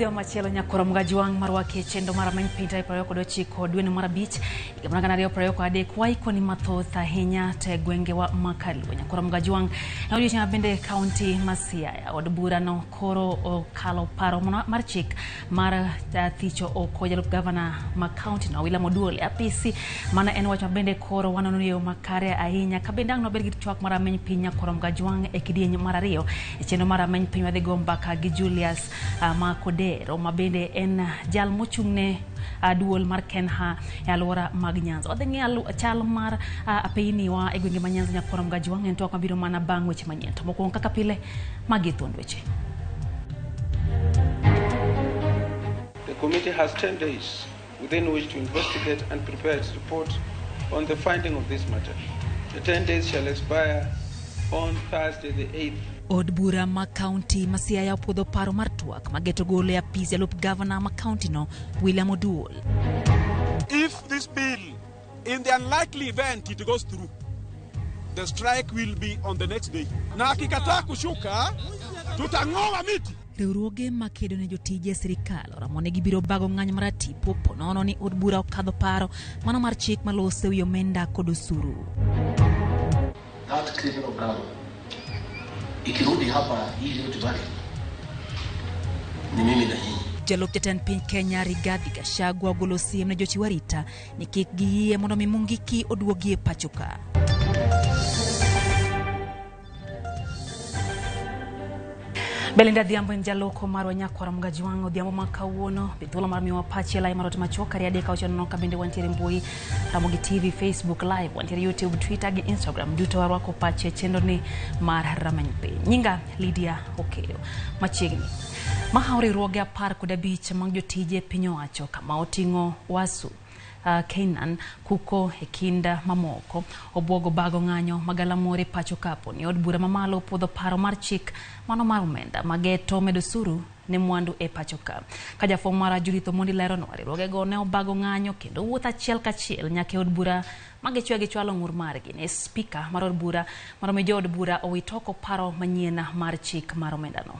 Odhiambo machielo nyakoro mgajwang' marwake chendo mara many pinta e prayoko dochiko dwe mara bich ikamana kana rio prayoko adek waiko ni mathoth ahinya te gwenge wa Makalu nyakoro mgajwang' na odiochieng' bende kaunti ma Siaya od bura no koro okalo paro mar chik mar thicho oko jalup gavana ma kaunti no William Oduol apisi mana en wach bende koro wanono yo makare ahinya kabende ang' no ber gi twak mara many piny nyakoro mgajwang' e kidieny mar ariyo e chendo mara many piny wadhi go mbaka gi Julius Makodero mabende en jal mochung'ne duol mar Kenha e alwora mag Nyanza. Wadhi ng'e chal mar apeyni wa e gwenge ma Nyanza nyakoro mgajwang' en twak mabiro mana bang' weche manyien. To mokwongo kaka pile magi thuond weche. The committee has 10 days within which to investigate and prepare its report on the finding of this matter. The 10 days shall expire on Thursday the 8th. Od bura ma kaunti ma Siaya opwodho paro mar twak mageto golo e apis jalup gavana ma kaunti no William Oduol. If this bill, in the unlikely event it goes through, the strike will be on the next day. Na akikataa kushuka, tutang'oa miti. Riwruoge makedo ne jotije sirikal oramone gibiro bago ng'anyo mar tipo ponono ni od bura okadho paro mano mar chik malose wi omenda kod osuru. That criminal ground ikirudi hapa hii leo tubaki ni mimi na nyinyi. Jalup jatend piny Kenya Rigathi Gachagua ogolo siem ne jochiw arita ni kik giyie mondo mungiki oduogi e pachoka. Belinda Odhiambo en jaloko marwa nyakoro mgajwang' Odhiambo ma kawuono bithuolo mar miwa pachi lai marot machoka ri adeka ochono no kabende wantiere mbui Ramogi TV, Facebook Live, wantiere YouTube, Twitter gi Instagram duto warwako pachi chendo ni mar ramany piny. Nyinga Lydia Okeyo machiegni mahauri ruoge 15 mag jotije piny owacho kama oting'o wasu Kenan kuko e kinda mamoko obwogo bago ng'anyo magalamore pacho kapo ni od bura mamalo podho paro mar chik mano mar omenda mageto medo suru ne mwandu e pacho ka jafwambo mara Judith Omondi lero no riwruoge go ne obago ng'anyo kendo wuoth achiel kachiel nyaka od bura magechwe gi chwalo ng'ur margi ne speaker mar od bura mar mejo od bura owitoko paro manyien mar chik mar omenda no.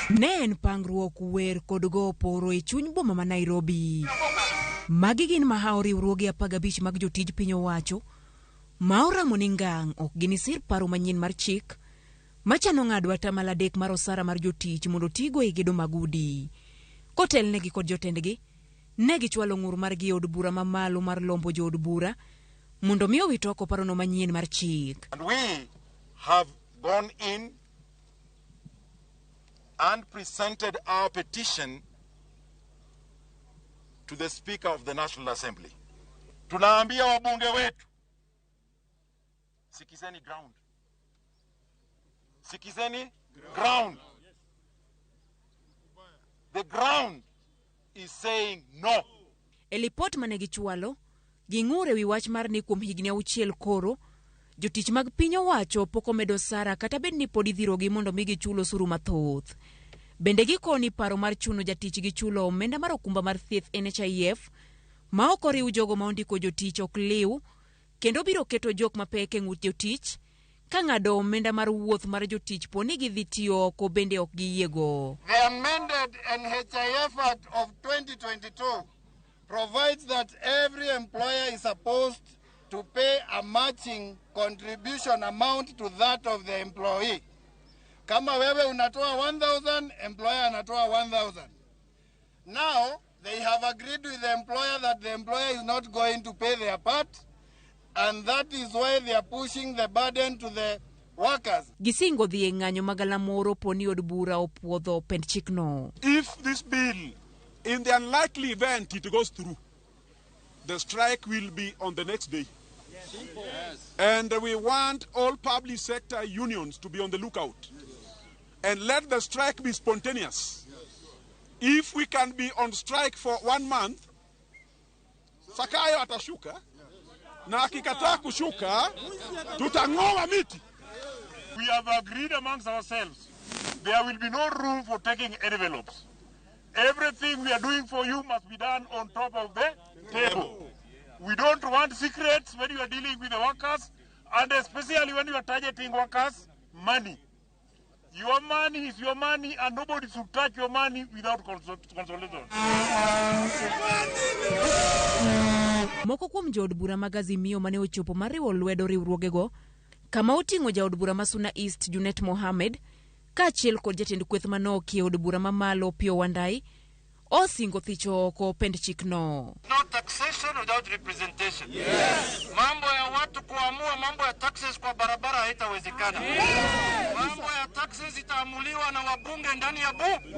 Nen pangruok wer kod go poro e chuny boma ma Nairobi. Magi gin mahaori riwruoge 15 mag jotij piny owacho ma oramo ni ngang' ok ginisir paro manyien mar chik machano ng'ado atamalo 3 mar osara mar jotich mondo tigo e gedo mag udi. Kotelnegi kod jotendgi ne gichwalo ng'ur margi od bura mamalo mar lombo jo od bura mondo miyo witoko parono manyien mar chik. And we have gone in and presented our petition to the Speaker of the National Assembly. Tunaambia wabunge wetu, sikizeni ground. Sikizeni ground. The ground is saying no. Elipot manegichwalo, ging'ure wi wach mar ni kuom higni 6 koro, jotich mag piny owacho poko medo sara kata bed ni podi dhirogi mondo migi chulo suru mathoth. Bende gikoni paro mar chuno jatich gi chulo omenda mar okumba mar thieth NHIF ma ok oriw jogo ma ondiko jotich ok liw kendo biro keto jok mapek e ng'ut jotich ka ng'ado omenda mar wuoth mar jotich poni gidhi tiyo oko bende ok giyiego. The amended NHIF Act of 2022 provides that every employer is supposed to pay a matching contribution amount to that of the employee. Kama wewe unatoa 1,000, employer anatoa 1,000. Now, they have agreed with the employer that the employer is not going to pay their part, and that is why they are pushing the burden to the workers. Gisingo dhi ng'anyo magalamoro poni od bura opwodho pend chikno. If this bill, in the unlikely event it goes through, the strike will be on the next day. Yes. And we want all public sector unions to be on the lookout. And let the strike be spontaneous. If we can be on strike for 1 month, Sakayo atashuka, na akikataa kushuka, tutang'oa miti. We have agreed amongst ourselves, there will be no room for taking envelopes. Everything we are doing for you must be done on top of the table. We don't want secrets when you are dealing with the workers, and especially when you are targeting workers' money. Your money is your money, and nobody should touch your money without consultation. Moko kuom jood bura mag Azimio mane ochopo mariwo lwedo riwruogego kama oting'o jaod bura ma Suna East Junet Mohamed kaachiel kod jatend kweth manokie od bura mamalo Pio Wandai osingo thicho oko pend chikno. No taxation without representation. Yes. Mambo ya watu kuamua mambo ya taxes kwa barabara haitawezekana. Yes. Mambo ya taxes itaamuliwa na wabunge ndani ya bunge.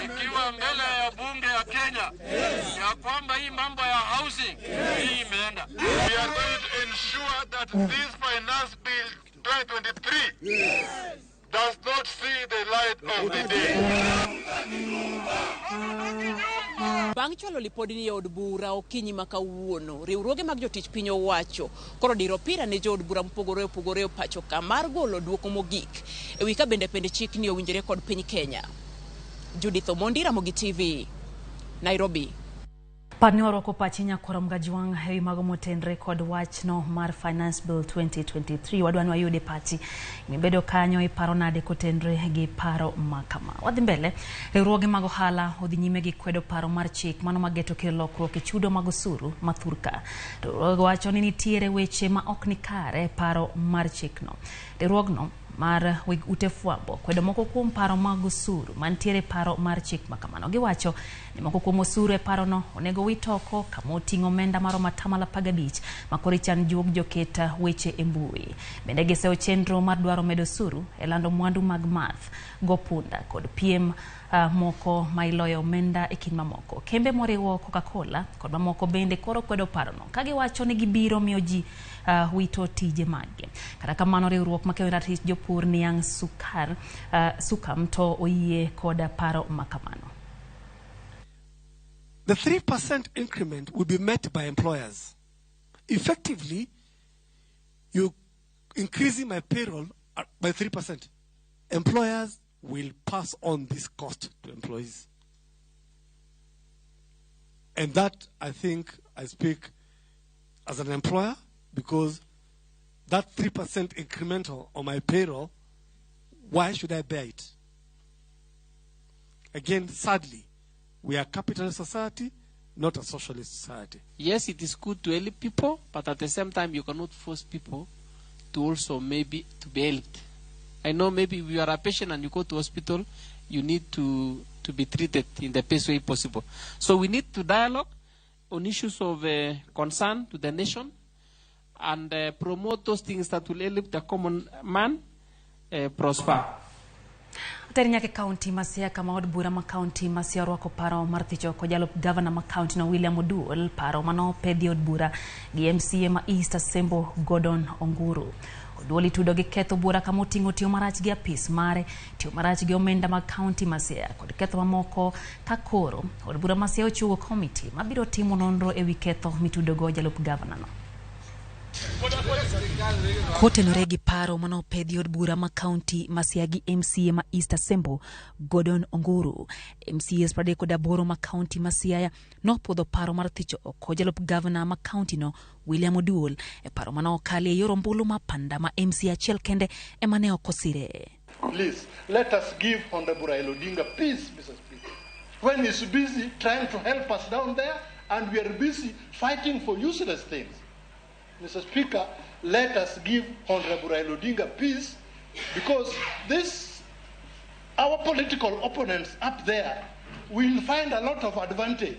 Ikiwa mbele ya bunge ya Kenya. Yes. Ya kwamba hii mambo ya housing hii imeenda. We are going to ensure that this finance bill 2023 does not see the light of the day. Bang' chwalo lipodi ni od bura okinyi makawuono, riwruoge mag jotich piny owacho koro diro pira ne jood bura mopogore pacho ka mar golo duoko mogik ewi ka bende pende chik ni owinjore kod piny Kenya. Judith Omondi, Ramogi TV, Nairobi. Parni warwako pachi nyakora mgajiwang hewi mago motenre kod wachno mar Finance Bill 2023 wadwani wayude pachi imibedo kanyo iparo nade kotenre gi paro makama. Wadhi mbele, riwruoge mag ohala odhi nyime gi kwedo paro mar chik mano mageto kelo lokruok e chudo mag osuru mathurka. Riwruoge wacho ni nitiere weche ma ok ni kare paro mar chikno. Riwruogno mar ute fwambo kwedo moko kuom paro mag osuru mantiere paro mar chik makamano. Giwacho ni moko kuom osuru e paro no onego witoko kama oting'o omenda maromo 15 makoro ichan juog joketa weche e mbui. Bende gisewo chenro mar dwaro medo osuru e lando mwandu mag math, gopunda kod piem moko ma iloyo omenda e kind mamoko. Kembe moriwo Coca-Cola kod mamoko bende koro kwedo paro no ka giwacho ni gibiro miyo ji wito tije mage. Kata kamano riwruok ma keyo ratich jopur niang' sukam to oyie kod paro makamano. The 3% increment will be met by employers. Effectively, you're increasing my payroll by 3%. Employers will pass on this cost to employees. And that, I think, I speak as an employer, because that 3% incremental on my payroll, why should I bear it? Again, sadly, we are a capitalist society, not a socialist society. Yes, it is good to help people, but at the same time, you cannot force people to also maybe to be helped. I know maybe if you are a patient and you go to hospital, you need to be treated in the best way possible. So we need to dialogue on issues of concern to the nation and promote those things that will help the common man prosper. Terinya ke county Masia kama od bura ma county Masia rwako paro mar thicho ko jalop governor ma county no William Oduol paro mano pedi od bura gi MCA ma East Asembo Gordon Onguru. Oduol itudo gi ketho bura kama oting'o tiyo marach gi apis mare, tiyo marach gi omenda mag county Masia kod ketho mamoko ka koro od bura Masia ochiwo committee mabiro timo nonro ewi ketho mitudo go jalop governor no. Kotenore gi paro mano pedi od bura ma county Masia gi MCA ma East Asembo Gordon Onguru. MCAs pradeko koda boro ma county Masia no podho paro mar thicho oko jalop governor ma county no William Oduol e paro mano kali yoro mbulu ma panda ma MCA achiel kende emane okosire. Please, let us give Honorable Raila Odinga peace, Mr. Speaker. When he's busy trying to help us down there and we are busy fighting for useless things. Mr. Speaker, let us give Honorable Raila Odinga peace, because our political opponents up there will find a lot of advantage.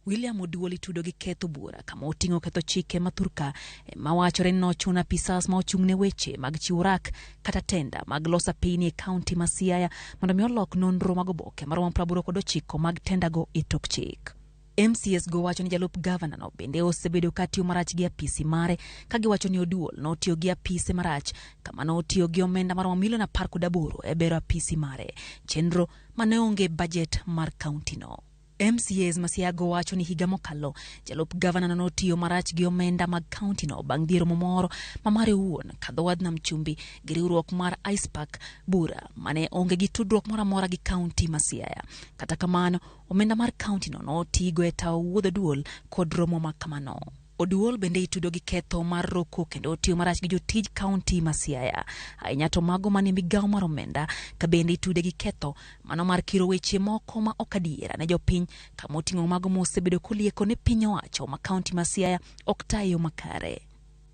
William Oduol itudo gi ketho bura kama oting'o ketho chike mathurka mawachore nochuna pisas ma ochung'ne weche mag chiurak kata tenda mag losa piny e county Masia mondo mi olok nonro mag oboke maromo 89 mag tenda go e tok chik. MCS go wacho ni jalup governor no bende osebedo katiyo marach gi apisi mare ka giwacho ni Oduol no tiyo gi apise marach kama no tiyo gi omenda maromo milion 18 e bero apisi mare chenro mane onge budget mar county no. MCAs Masia go wacho ni higa mokalo jalup governor no tiyo marach gi omenda mag county no bang' dhiero momoro mamare wuon kadho wadna mchumbi gi riwruok mar Icepack bura mane onge gi tudruok mora gi county Masia. Kata kamano omenda mar county no tigo e tawo wuodho Oduol kod romo makamano. Oduol bende itudo gi ketho mar roko kendo tiyo marach gi jotij kaunti ma Siaya. Ahinya to mago mane migawo mar omenda ka bende itude gi ketho mano mar kiro weche moko ma ok adiera ne jopiny kama oting'o mago mosebedo kolieko ne piny owacho ma kaunti ma Siaya ok tayo makare.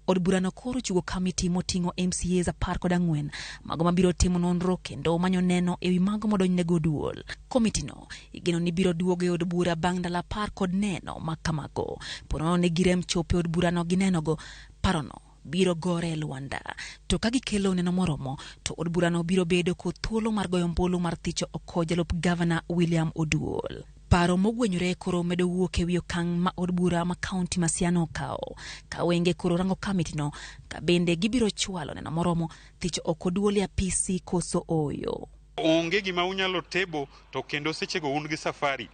Od burano koro chugo kamiti moting'o MCAs 14 mago mabiro timo nonro kendo manyo neno ewi mago modonjnego duol. Komitino igeno ni biro duogo e od bura bang' ndalo 10 kod neno makamago. Ponono ne girem chope od burano gi nenogo, parono biro gore e Luanda. To ka gikelo neno moromo, to od burano biro bedo kod thuolo mar goyo ombulu mar thicho oko jalup gavana William Oduol. Paro mogwenyore koro medo wuok e wi okang' ma od bura ma kaunti ma Siaya okawo. Ka wenge koro rango kamitino ka bende gibiro chwalo neno moromo thicho oko Oduol e apisi koso oyo. Onge gima unyalo tebo to kendo sechego un gi safari.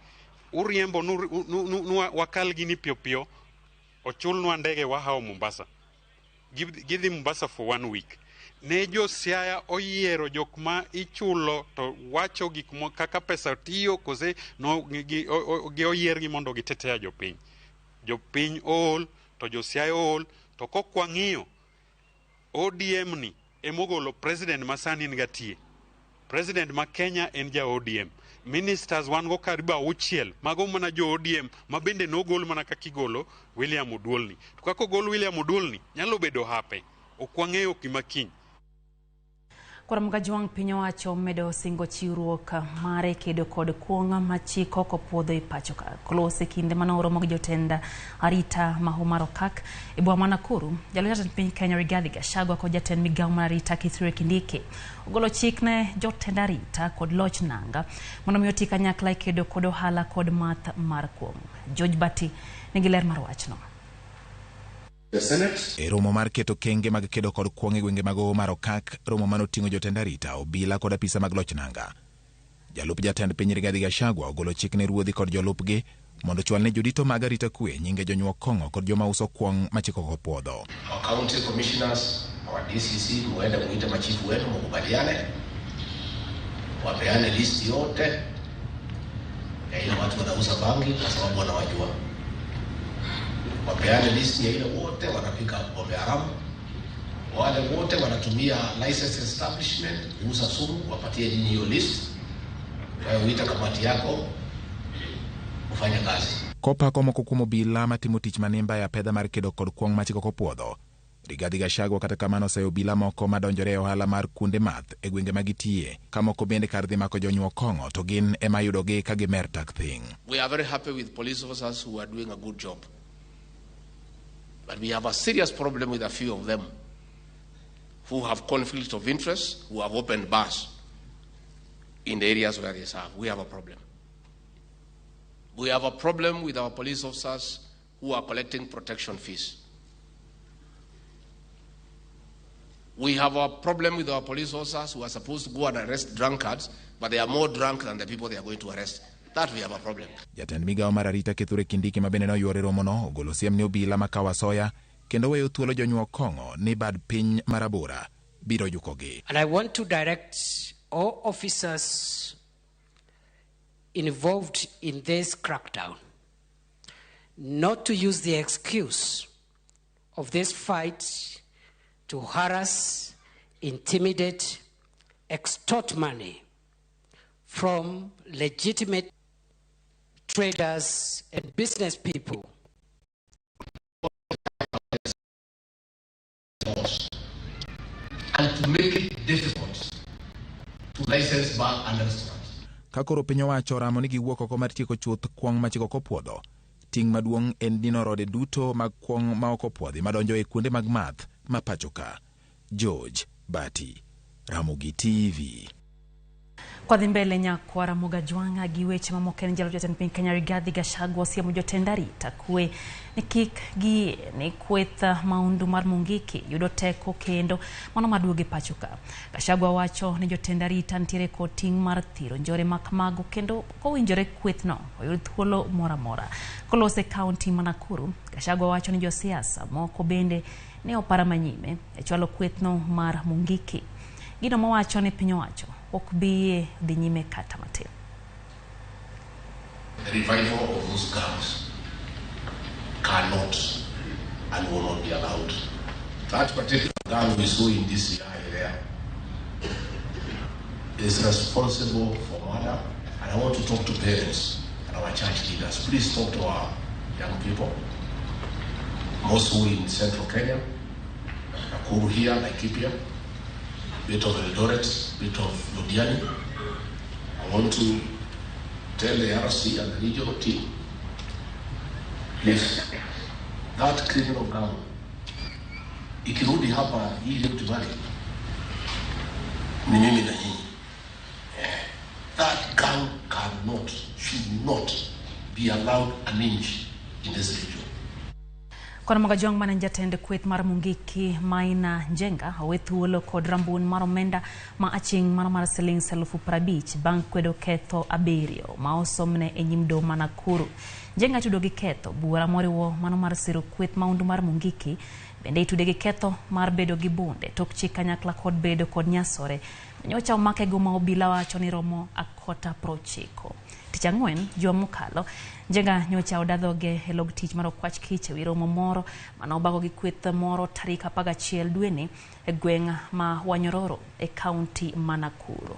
Uriembo wakal gini piyo piyo, ochulnwa ndege wahao Mombasa. Gidhi Mombasa for 1 week. Ne jo Siaya oyiero jok ma ichulo to wacho gik kaka pesa tiyo kose no gi oyiergi mondo gitetea jopiny. Jopiny ol to jo Siaya ol to kokwang'iyo ODM ni emogolo president masani ngatie. President ma Kenya en ja ODM. Ministers wan go kariba 6 mago mana jo ODM ma bende nogol mana kakigolo William Oduol ni. To kako gol William Oduol ni nyalo bedo hape. Okwang'eyo kimakiny. Ramogi piny owacho medo singo chiwruok mare kedo kod kuong' ma chiko kopuodho e pacho ka. Kolose kinde mano oromo gi jotenda arita mahumaro kak e boma Nakuru. Jalweta piny Kenya Rigathi Gachagua kod jatend migawo mar arita Kithure Kindiki ogolo chik ne jotenda arita kod loch nanga mondo mi oti kanyakla kedo kod ohala kod math mar kuong'. George Bati nigi ler mar wachno. E romo mar keto kenge mag kedo kod kuong' e gwenge mag mar okak, romo manoting'o jotend arita, obila kod apisa mag loch nanga. Jalup jatend piny Rigathi Gachagua ogolo chik ne ruodhi kod jolupgi mondo chwal ne jodito mag arita kwe nyinge jonyuok kong'o kod joma uso kuong' machiko go puodho. Our county commissioners, our DCC, muende muite machifu wetu mkubaliane, wapeane list yote ya ile watu wanauza bangi kwa sababu wanawajua. Wapeane list ya ile wote wanapika pombe haramu, wale wote wanatumia license establishment kuuza sumu, wapatie nyinyi hiyo list. Wewe uita kamati yako ufanye kazi. Kopa komo kukumo bila matimo tich manemba ya pedha mar kedo kod kuong' machiko ko puodho. Rigathi Gachagua kata kamano sayo bila moko madonjore ohala mar kunde math e gwenge magitie, kamoko bende kar dhi mako jonyuok kong'o to gin ema yudogi ka gimer tak thing. We are very happy with police officers who are doing a good job. But we have a serious problem with a few of them who have conflict of interest, who have opened bars in the areas where they serve. We have a problem. We have a problem with our police officers who are collecting protection fees. We have a problem with our police officers who are supposed to go and arrest drunkards, but they are more drunk than the people they are going to arrest. That we have a problem. Jatend migawo mar arita Kithure Kindiki mabende noyuore romono ogolo siem ne obila makawa soya kendo weyo thuolo jonyuok kong'o ni bad piny marabora biro yukogi. And I want to direct all officers involved in this crackdown not to use the excuse of this fight to harass, intimidate, extort money from legitimate traders and business people. And to make it difficult to license bar and restaurants. Kakoro piny owacho ramo ni giwuok oko mar tieko chuth kuong' machiko ko puodho. Ting' maduong' en dino rode duto mag kuong' ma ok opuodhi madonjo e kuonde mag math ma pachoka. George Bati, Ramogi TV. Kwa dhimbele nyakwa Ramogi gi weche mamoko en jalup jatend piny Kenya Rigathi Gachagua osiemo jotend arita kwe ni kik gi ni kwetha maundu mar Mungiki yudo teko kendo mano maduoge pachoka. Gachagua wacho ni jotend arita ntiere kod ting' mar thiro njore makmago kendo kowinjore kwethno oyud thuolo mora mora. Kolose kaunti ma Nakuru, Gachagua wacho ni josiasa moko bende ne opara manyime e chwalo kwethno mar Mungiki. Gino mowacho ni piny owacho ok bi dhi nyime kata matin. The revival of those camps cannot and will not be allowed. That particular girl we saw in this area is responsible for murder, and I want to talk to parents and our church leaders. Please talk to our young people, mostly in central Kenya, Nakuru here, Laikipia, bit of Eldoret, bit of Lodiani. I want to tell the RC and the regional team, please, that criminal gang, ikirudi hapa hii Rift Valley, ni mimi na nyinyi. That gang cannot, should not be allowed an inch in this region. Kwana magajong mana njatende kweth mar Mungiki Maina Njenga awethuolo kod rambun mar omenda ma aching mar siling 50,000 bang' kwedo ketho abirio ma osomne e nyim doho ma Nakuru. Njenga tudo gi ketho bura moriwo mano mar siro kweth maundu mar Mungiki bende itude gi ketho mar bedo gi bunde tok chik kanyakla kod bedo kod nyasore nyocha omake go ma obila wacho ni romo akota prochiko. Tich ang'wen juma mokalo Njenga nyocha odadhoge e log tich mar okwach kich e wi romo moro mane obago gi kweth moro tarik 11 dweni e gweng' ma Wanyororo e kaunti ma Nakuru.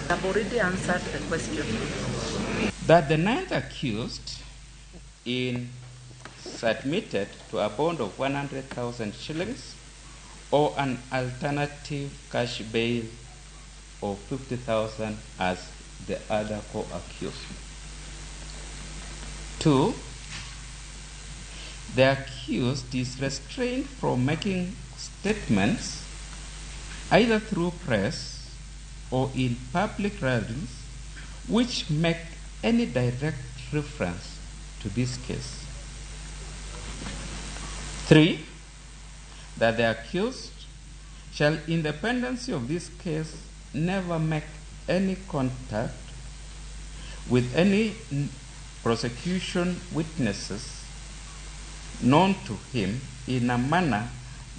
I've already answered the question. That the ninth accused submitted to a bond of 100,000 shillings or an alternative cash bail of 50,000 as the other co-accused. 2. The accused is restrained from making statements either through press or in public rallies which make any direct reference to this case. 3. That the accused shall, in the pendency of this case, never make any contact with any prosecution witnesses known to him in a manner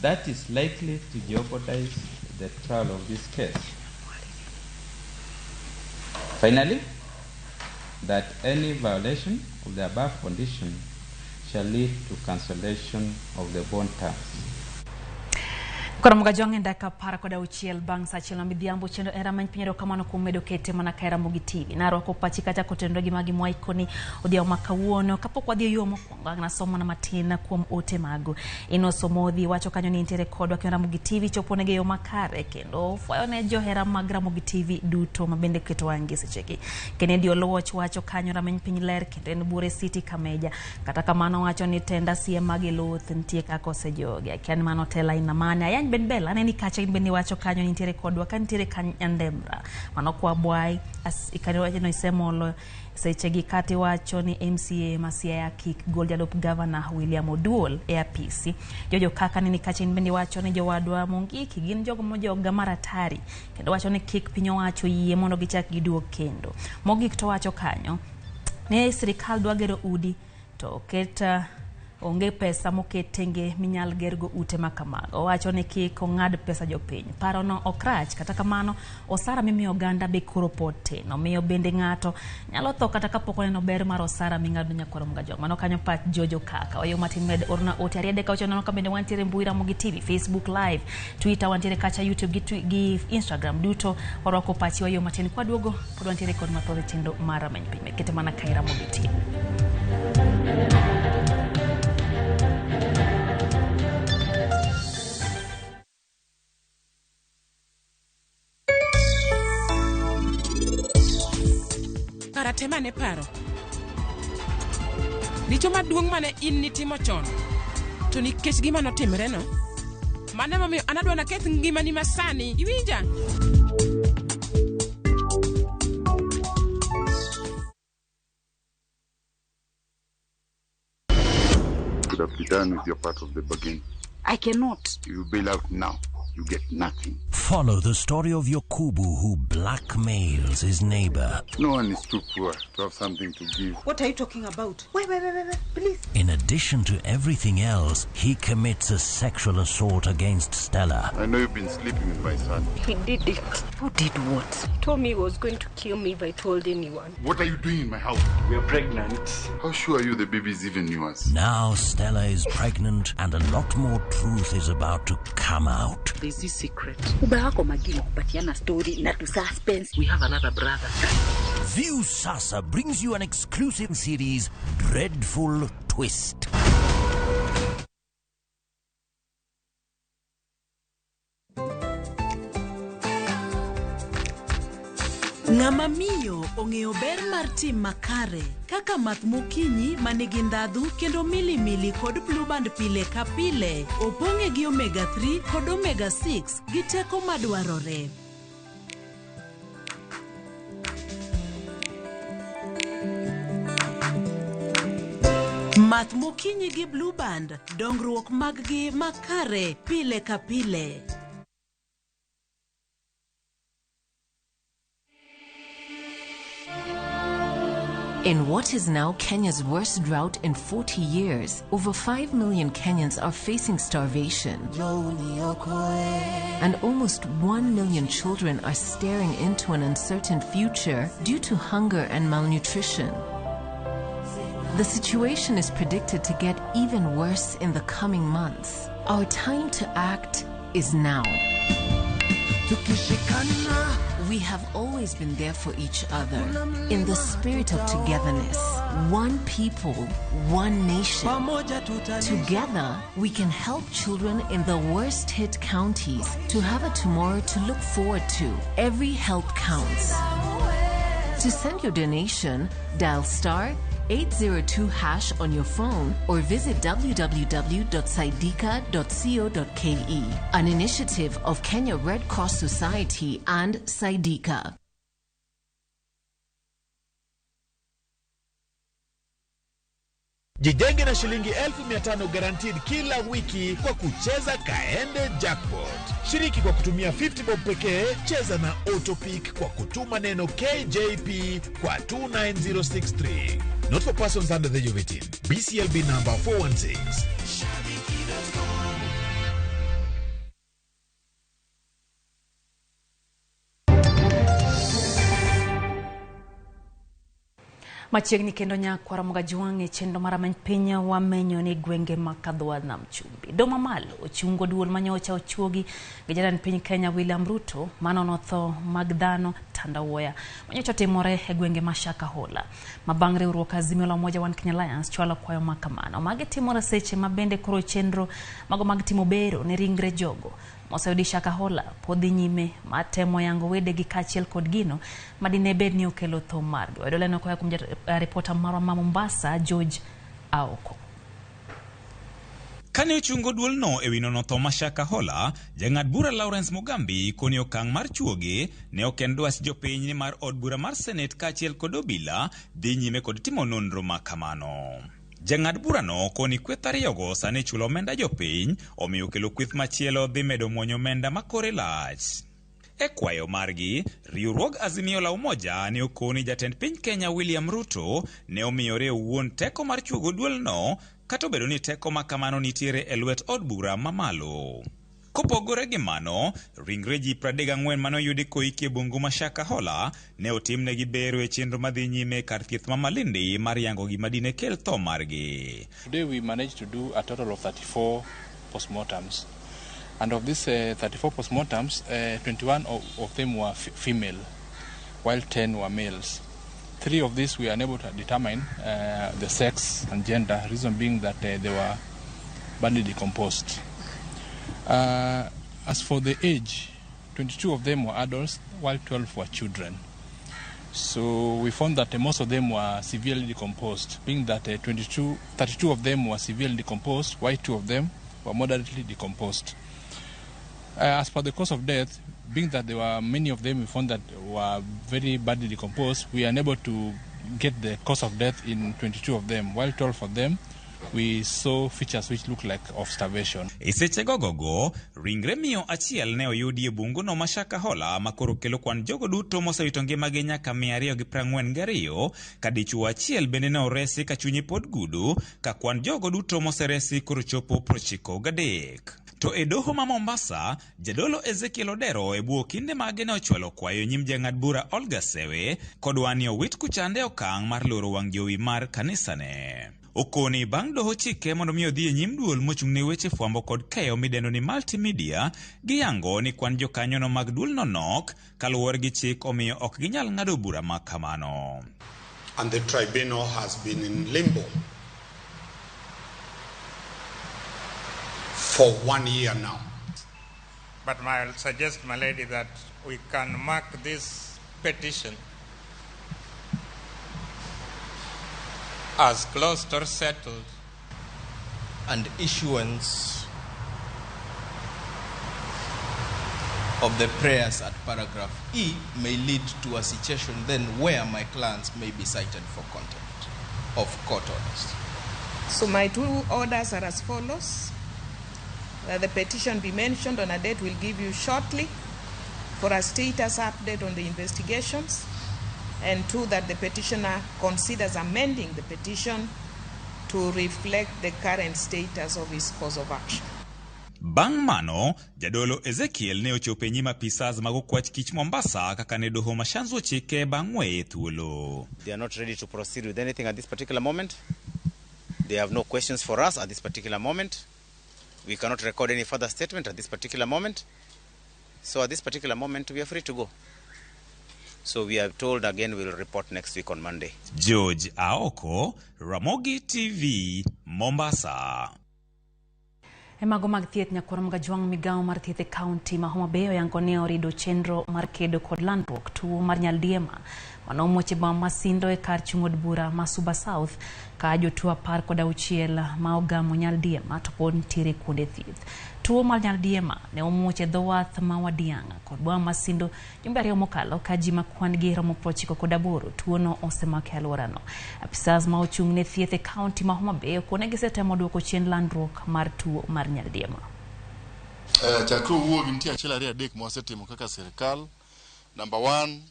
that is likely to jeopardize the trial of this case. Finally, that any violation of the above condition shall lead to cancellation of the bond terms. Kora magajong ndaka para koda uchiel bang sachilo midhiambo chendo era many pinyero kamano kuom medo kete mana ka Ramogi TV naro ko pachika cha kotendo gi magi mwaikoni odhiao makawuono kapok wadhi yo mokwongo na somo na matina kuom ote mago ino somodhi wacho kanyo ni intere kodwa ke Ramogi TV choponege yo makare kendo fwayo ne johera mag Ramogi TV duto mabende keto wangi secheki Kennedy Oloch wacho kanyo rameny piny ler kendo en bure city kameja kata kamano wacho ni tenda sie magi luth ntie kako sejoge akiani mano tela ina mana Ben Bella neni kacha bende wacho kanyo ni ntiere kodwa kan ntiere kanyandemra mano kwa bwai ikani wacho no isemolo sechegi kati wacho ni MCA masia ya kick gold adop governor William Oduol e apisi jojo kaka neni kacha bende wacho ni jowadwa Mungiki gin jogo mojo gamara tari kendo wacho ni kick pinyo wacho yie mondo gichak giduok kendo mogik to wacho kanyo ne sirikal dwa gero udi to keta onge pesa moketenge minyal gergo ute makamago wacho ni kik ong'ad pesa jopiny paro no okrach kata kamano osara mimiyo oganda be koro pote no miyo bende ng'ato nyalo tho kata kapok oneno ber mar osara ming'ado nyakwaro mgajong mano kanyo pat jojo kaka wayo matin med orna ote ariade ka ochono ka bende wantiere mbui Ramogi TV Facebook live Twitter wantiere kacha YouTube gi Instagram duto orwako pachi wayo matin kwa duogo pod wantiere kod matore chendo mara many piny kete mana ka Ramogi TV. Tema ne paro dicho maduong' mane in nitimo chon to nikech gima notimre no mane mamiyo anadwa na keth ngimani masani iwinja could have been done with your part of the bargain. I cannot. You bail out now. you get nothing. Follow the story of Yokubu who blackmails his neighbor. No one is too poor to have something to give. What are you talking about? Wait, please. In addition to everything else, he commits a sexual assault against Stella. I know you've been sleeping with my son. He did it. Who did what? He told me he was going to kill me if I told anyone. What are you doing in my house? We are pregnant. How sure are you the baby is even yours? Now Stella is pregnant and a lot more truth is about to come out. There's this secret. We have another brother. View Sasa brings you an exclusive series, Dreadful Twist. Ng'ama miyo ong'eyo ber mar tim makare kaka math mokinyi manigi ndhadhu kendo milimili kod blue band pile ka pile opong'e gi omega 3 kod omega 6 gi teko madwarore. Math mokinyi gi blue band, dongruok mag-gi makare pile ka pile. In what is now Kenya's worst drought in 40 years, over 5 million Kenyans are facing starvation. And almost 1 million children are staring into an uncertain future due to hunger and malnutrition. The situation is predicted to get even worse in the coming months. Our time to act is now. We have always been there for each other in the spirit of togetherness. One people, one nation. Together, we can help children in the worst hit counties to have a tomorrow to look forward to. Every help counts. To send your donation, dial *802# on your phone or visit www.saidika.co.ke, an initiative of Kenya Red Cross Society and Saidika. Jijenge na shilingi 1500 guaranteed kila wiki kwa kucheza Kaende Jackpot. Shiriki kwa kutumia 50 bob pekee, cheza na Autopic kwa kutuma neno KJP kwa 29063. Not for persons under the age of 18. BCLB number 416. Machiegni kendo nyako Ramogi wang'e chendo mar piny wamenyo ni gwenge makadhwa nam chumbi. Doma malo ochungo duol manyocha ochuogi gi jatend piny Kenya William Ruto manono tho mag dhano Tandawuoya manyocha timore e gwenge mashaka hola. Mabang' riwruok Azimio la Umoja One Kenya Alliance chwalo kwayo makamano. Mage timore seche mabende koro chenro mago mag timo bero ne ringre jogo moseyudi Shaka Hola podhi nyime matemo yango wede gi kachiel kod gino madine bed ni okelo tho margi. Wadoleno koya kuom reporter marwa ma Mombasa George Aoko. Kane ochungo duol no e wino no tho ma Shaka Hola, jang'ad bura Lawrence Mugambi koni okang' mar chuoge ne oken dwach jopiny ni mar od bura mar Senate kachiel kod obila dhi nyime kod timo nonro makamano. Jang'ad bura no koni kweth ariyogo sane chulo omenda jopiny omiyo kelo kweth machielo dhi medo muonyo omenda makore lach. E kwayo margi, riwruog Azimio la Umoja ne okoni jatend piny Kenya William Ruto ne omiyore owuon teko mar chuogo duol no, kato bedo ni teko makamano nitiere e lwet od bura mamalo. Kopogore gi mano, ringre ji 34 manoyudi koiki e bungu ma Shaka Hola ne otimnegi bero e chenro madhi nyime kar thieth ma Malindi mar yango gima dine kel tho margi. Today we managed to do a total of 34 postmortems. And of these 34 postmortems, 21 of them were female, while 10 were males. 3 of these we are unable to determine the sex and gender, reason being that they were badly decomposed. As for the age, 22 of them were adults, while 12 were children. So we found that most of them were severely decomposed, being that 32 of them were severely decomposed, while 2 of them were moderately decomposed. As for the cause of death, being that there were many of them we found that were very badly decomposed, we are unable to get the cause of death in 22 of them, while 12 of them we saw features which look like of starvation. Iseche gogogo, ringre miyo achiel ne oyudi e bunguno ma Shakahola makoro kelo kwan jogo duto mosewito ngimagi nyaka 242 ka dichuo achiel bende ne oresi ka chunye pod gudu ka kwan jogo duto moseresi koro chopo 93. To e doho ma Mombasa, jadolo Ezekiel Odero e buo kinde mage ne ochwalo kwayo nyim jang'ad bura Olga Sewe kod wani owit kuchande okang' mar loro wang' jowi mar kanisane. Okoni bang' doho chike mondo mi odhi e nyim duol mochung' ne weche fwambo kod keyo midendo ni multimedia giyango ni kwan jokanyono mag duolno nok kaluwore gi chik omiyo ok ginyal ng'ado bura ma kamano. And the tribunal has been in limbo for 1 year now. But I'll suggest, my lady, that we can mark this petition as closed or settled. And issuance of the prayers at paragraph E may lead to a situation then where my clients may be cited for contempt of court orders. So my two orders are as follows. That the petition be mentioned on a date we'll give you shortly for a status update on the investigations. And 2, that the petitioner considers amending the petition to reflect the current status of his cause of action. Bang' mano, jadolo Ezekiel ne ochope nyima pisas mag okwach kich Mombasa kaka ne doho mashanzo chike bang' weye thuolo. They are not ready to proceed with anything at this particular moment. They have no questions for us at this particular moment. We cannot record any further statement at this particular moment. So at this particular moment, we are free to go. So we are told again we'll report next week on Monday. George Aoko, Ramogi TV, Mombasa. Emago mag thieth nyakwara mga jwang' migao mar thieth e kaunti ma Homa Bay oyango ne orido chenro mar kedo kod landruok tuo mar nyaldiema mano omuoch e boma ma Sindo e kar chung' od bura ma Suba South ka jotuo 16 ma ogamo nyaldiema to pod nitiere kuonde thieth. Tuo mar nyaldiema ne omuoch e dho wath ma Wadiang'a kod boma ma Sindo jumbe 2 mokalo ka ji ma kwan gi romo 98 tuono osemako e alworano. Apisas ma ochung' ne thieth e kaunti ma Homa Bay okone gisetemo duoko chien landruok mar tuo mar nyaldiema. Chakru wuogi nitie achiel ariyo adek ma wasetimo kaka sirkal. Number 1,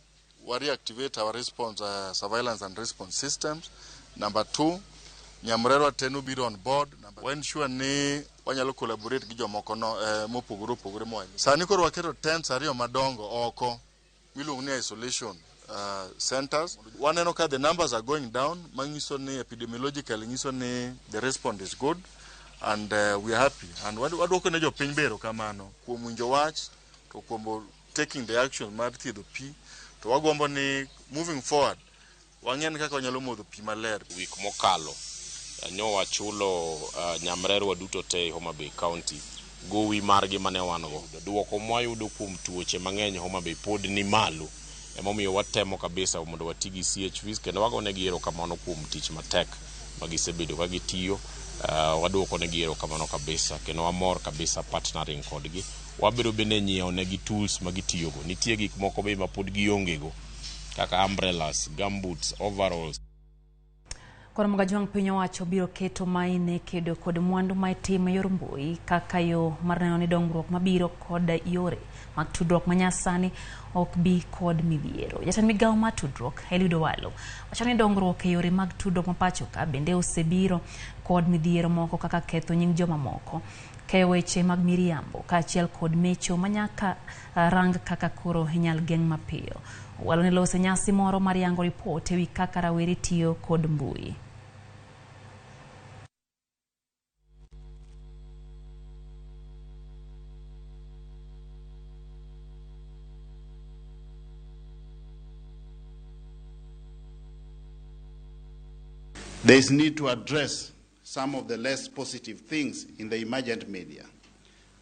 we reactivate our response surveillance and response systems. Number 2, nyamrerwa tenu biro on board. We ensure ni wanyalo collaborate gi jomoko mopogore moyle. Sani koro waketo tents ariyo madongo oko miluongo ni isolation centers. Waneno ka the numbers are going down, manyiso ni epidemiologically nyiso ni the response is good and we are happy. And waduoko ne jopiny bero kamano kuom winjo wach to kuom taking the action mar thiedho pi. To wagombo ni moving forward wang'en kaka wanyalo modho pi maler. Wik mokalo nyo wachulo nyamrerwa duto te Homa Bay County gowi margi mane wango. Duoko mwayudo kuom tuoche mang'eny Homa Bay pod ni malo. Emomiyo watemo kabisa mondo watigi CHVs kendo wagonegi erokamano kuom tich matek magisebedo ka gitiyo. Waduoko negi erokamano kabisa kendo wamor kabisa partnering kodgi. Wabiro bende nyiewo negi tools magitiyogo. Nitie gik moko be ma pod giongego kaka umbrellas, gumboots, overalls. Koro mga jwang' piny owacho biro keto maine kedo kod mwandu ma itimo yor mbui kaka yo mar neno ni dongruok mabiro kod yore mag tudruok manyasani ok bi kod midhiero. Jatend migao mar tudruok Eliud Walo wacho ni dongruok e yore mag tudruok mapacho ka bende osebiro kod midhiero moko kaka ketho nying joma moko, keyo weche mag miriambo kaachiel kod mecho manyaka rang kaka koro inyal geng' mapiyo. Walo ne lose nyasi moro mar yango ripot ewi kaka rawere tiyo kod mbui. There is need to address some of the less positive things in the emergent media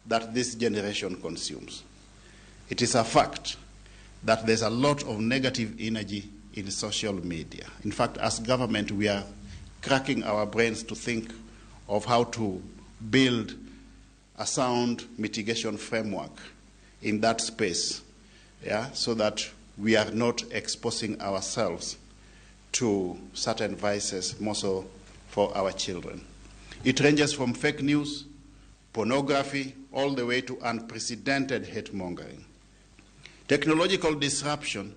that this generation consumes. It is a fact that there's a lot of negative energy in social media. In fact, as government, we are cracking our brains to think of how to build a sound mitigation framework in that space, so that we are not exposing ourselves to certain vices, more so for our children. It ranges from fake news, pornography, all the way to unprecedented hate-mongering. Technological disruption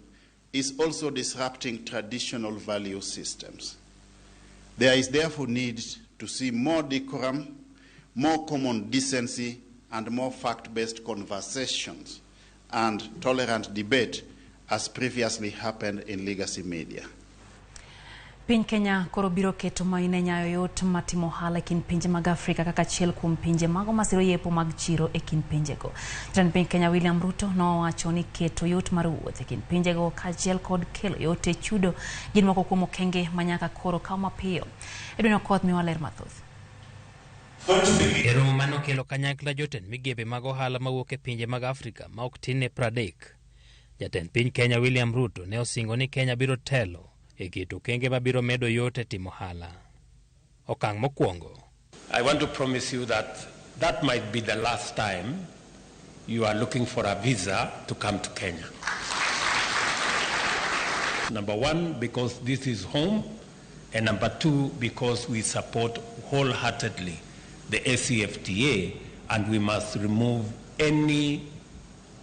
is also disrupting traditional value systems. There is therefore need to see more decorum, more common decency, and more fact-based conversations and tolerant debate as previously happened in legacy media. Piny Kenya koro biro keto maine nyayo yot matimo ohala kin pinje mag Afrika kaka achiel kuom pinje mago masiro yepo mag chiro e kin pinjego. Jatend piny Kenya William Ruto nowacho ni keto yot mar wuoth e kin pinjego kaachiel kod kelo yot e chudo gin moko kuom okenge manyaka koro kaw mapiyo. Edwin Okoth miwa ler mathoth. E romo mano kelo kanyakla jotend migepe mag ohala mawuok e pinje mag Afrika ma ok tin ne 30. Jatend piny Kenya William Ruto ne osingo ni Kenya biro telo e keto okenge mabiro medo yot e timo ohala. Okang' mokwongo. I want to promise you that might be the last time you are looking for a visa to come to Kenya. Number one, because this is home, and number two, because we support wholeheartedly the ACFTA, and we must remove any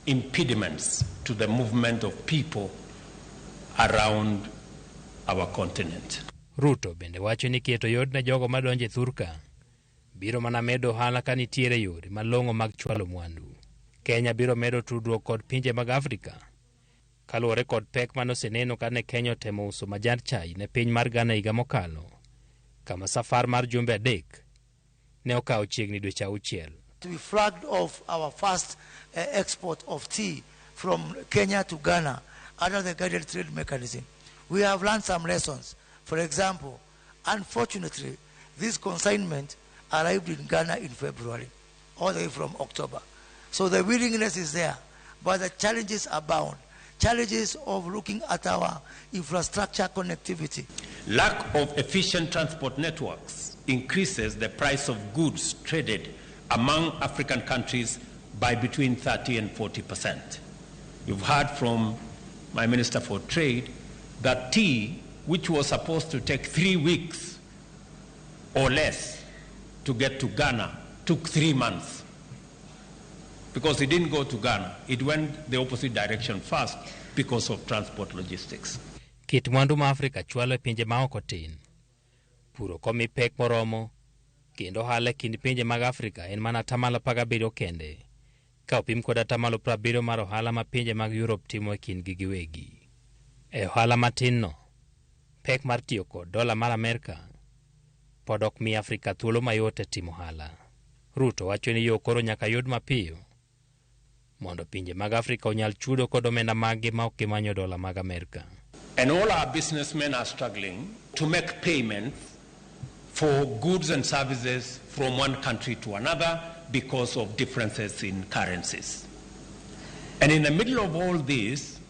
impediments to the movement of people around our continent. Ruto bende wacho ni keto yot ne jogo madonje thurka biro mana medo ohala ka nitiere yore malong'o mag chwalo mwandu. Kenya biro medo tudruok kod pinje mag Afrika kaluwore kod pek manoseneno kane Kenya otemo uso majand chai ne piny mar Ghana higa mokalo, kama safar mar jumbe 3 ne okawo chiegni dweche 6. We flagged off our first export of tea from Kenya to Ghana under the guided trade mechanism. We have learned some lessons. For example, unfortunately, this consignment arrived in Ghana in February, all the way from October. So the willingness is there, but the challenges abound. Challenges of looking at our infrastructure connectivity. Lack of efficient transport networks increases the price of goods traded among African countries by between 30 and 40%. You've heard from my Minister for Trade that tea, which was supposed to take 3 weeks or less to get to Ghana, took 3 months. Because it didn't go to Ghana, it went the opposite direction first because of transport logistics. Kit mwandu ma Afrika chwalo e pinje ma oko tin. Puro komi pek moromo, kendo ohala kind pinje mag Afrika en mana 17% kende, ka opim kod 70% mar ohala ma pinje mag Europe timo e kindgi giwegi. E ohala matin no, pek mar tiyo kod dola mar Amerika pod ok mi Afrika thuolo mayot e timo ohala. Ruto wacho ni yo koro nyaka yud mapiyo mondo pinje mag Afrika onyal chudo kod omenda maggi ma ok gimanyo dola mag Amerika. And all our businessmen are struggling to make payments for goods and services from one country to another because of differences in currencies. And in the middle of all this,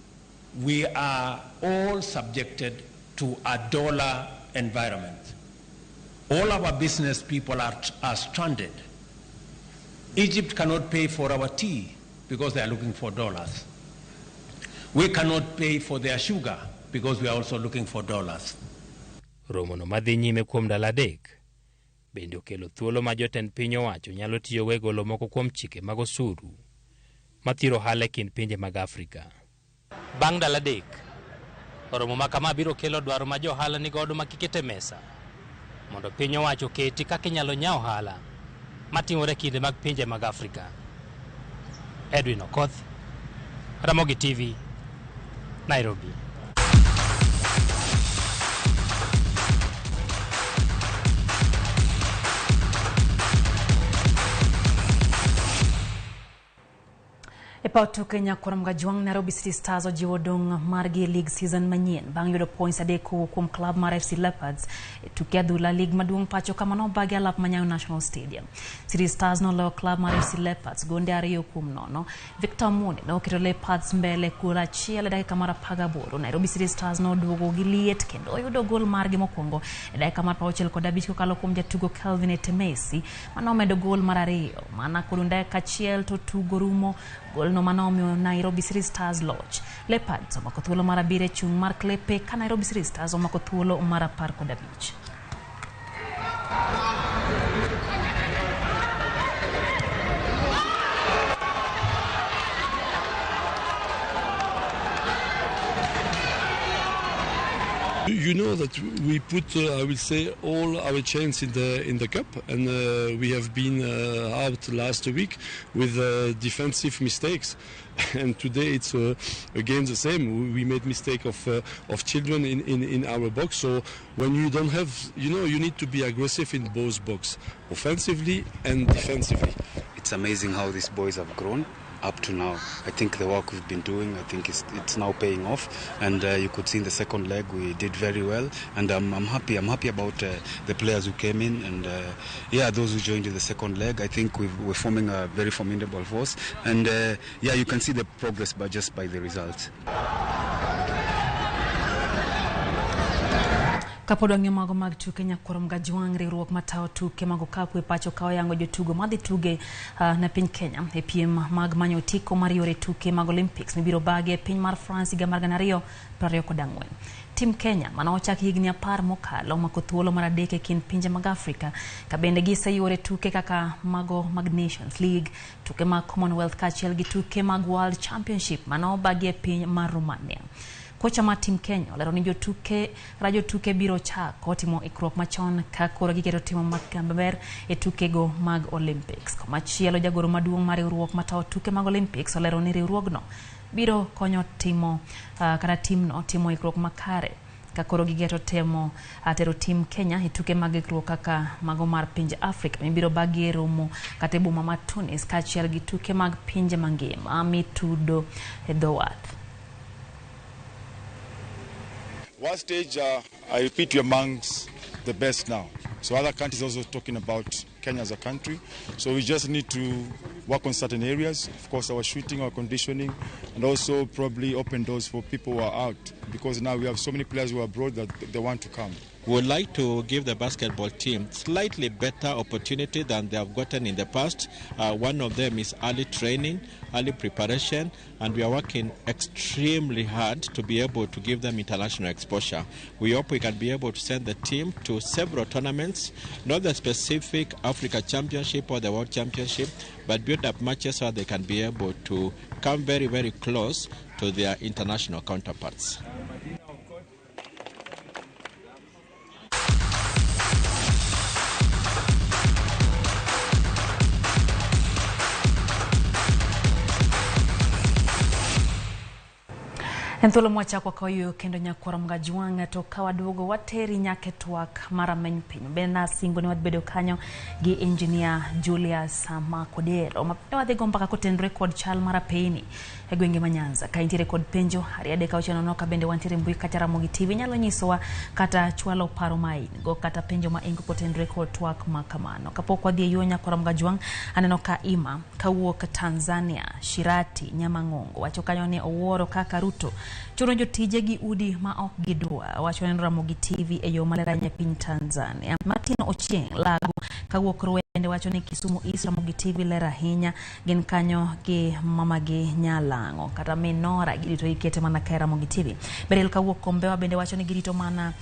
we are all subjected to a dollar environment. All our business people are stranded. Egypt cannot pay for our tea because they are looking for dollars. We cannot pay for their sugar because we are also looking for dollars. Romo no madhi nyime kuom ndalo 3 bende okelo thuolo ma jotend piny owacho nyalo tiyo go golo moko kuom chike mag osuru mathiro ohala e kind pinje mag Afrika. Bang' ndalo 3, romo ma kama biro kelo dwaro ma johala ni godo makikete mesa mondo piny owacho keti kaka inyalo nyaw ohala matimore kinde mag pinje mag Afrika. Edwin Okoth, Ramogi TV, Nairobi. E paw tuke nyakwar mgajuang Nairobi City Stars ojiwo dong margi league season manyien bang' yudo points 3 kuom club mar FC Leopards e tuke adhula league maduong' pacho kama nobagi alap manyayo National Stadium. City Stars noloyo club mar FC Leopards gonde 2-0. Victor Mune noketo Leopards mbele gol achiel e dakika mar 18. Nairobi City Stars noduogo gi liet kendo oyudo gol margi mokwongo e dakika mar 65 kokalo kuom jatugo Kelvin Etemesi manomedo gol mar 2 mana kod dakika achiel to tugo rumo. Gol no manomiyo Nairobi City Stars loch. Leopards omako thuolo mar 7 chung' mar klepe ka Nairobi City Stars omako thuolo mar 15. You know that we put, I will say, all our chance in the cup, and we have been out last week with defensive mistakes, and today it's again the same. We made mistake of children in our box. So when you don't have, you need to be aggressive in both box, offensively and defensively. It's amazing how these boys have grown up to now. I think the work we've been doing, I think it's now paying off, and you could see in the second leg we did very well, and I'm happy about the players who came in, and those who joined in the second leg. I think we're forming a very formidable force, and you can see the progress just by the results. Kapodonge mago mag tuke nyakwaro mga juang riwruok matao tuke mago kapu pacho kao yango jotugo madhi tuge na piny Kenya e piem mag manyo tiko mar yore tuke mag Olympics mibiro bage e piny mar France higa mar 2024. Tim Kenya mana ochak higni 10 mokalo omako thuolo mar adek e kind pinje mag Afrika ka bende giseyore tuke kaka mago mag Nations League, tuke mag Commonwealth kaachiel gi tuke mag World Championship mana obagi e piny mar Romania. Kocha mar Tim Kenya olero ni jotuke biro chako timo ikruok machon ka koro giketo timo maber e tukego mag Olympics. Komachielo jagoro maduong' mar riwruok matao tuke mag Olympics olero ni riwruogno biro konyo timno timo ikruok makare ka koro giketo tero Tim Kenya e tuke mag ikruok kaka mago mar pinje Afrika mibiro bagi romo kata e boma mar Tunis kaachiel gi tuke mag pinje mangima mitudo e dho wath. One stage, I repeat, we're amongst the best now. So other countries also talking about Kenya as a country. So we just need to work on certain areas. Of course, our shooting, our conditioning, and also probably open doors for people who are out. Because now we have so many players who are abroad that they want to come. We would like to give the basketball team slightly better opportunity than they have gotten in the past. One of them is early training, early preparation, and we are working extremely hard to be able to give them international exposure. We hope we can be able to send the team to several tournaments, not the specific Africa Championship or the World Championship, but build up matches so they can be able to come very, very close to their international counterparts. Enthuolo mwacha kwa kauyo kendo nyakwaro mga juang to kawadogo wateri nyake twak marameny piny. Bena singo ni wadbedo kanyo gi engineer Julius Makodero. Mapene wadhe gompaka koten record chal marapeni e gwenge manyanza. Ka inti record penjo, hariade ka uchano noka bende wantire mbui kata Ramogi TV. Nyalo nyisowa kata chwalo paro main. Go kata penjo maingo koten record twak makamano. Kapo kwa dhie yuo nyakwaro mga juang anenoka ima, kawuok Tanzania, Shirati, Nyamangongo. Wachokanyo ni oworo kaka Ruto. Chuno jotije gi udi ma ok gidwa wacho en Ramogi TV e yo maleranya piny Tanzania. Martin Ochieng Lago kawuok Rwende wacho ni Kisumu East Ramogi TV lera hinya gin kanyo gi mama gi Nyalango kata minora girito ikete mana ka Ramogi TV. Berel kawuok Kombewa bende wacho ni girito mana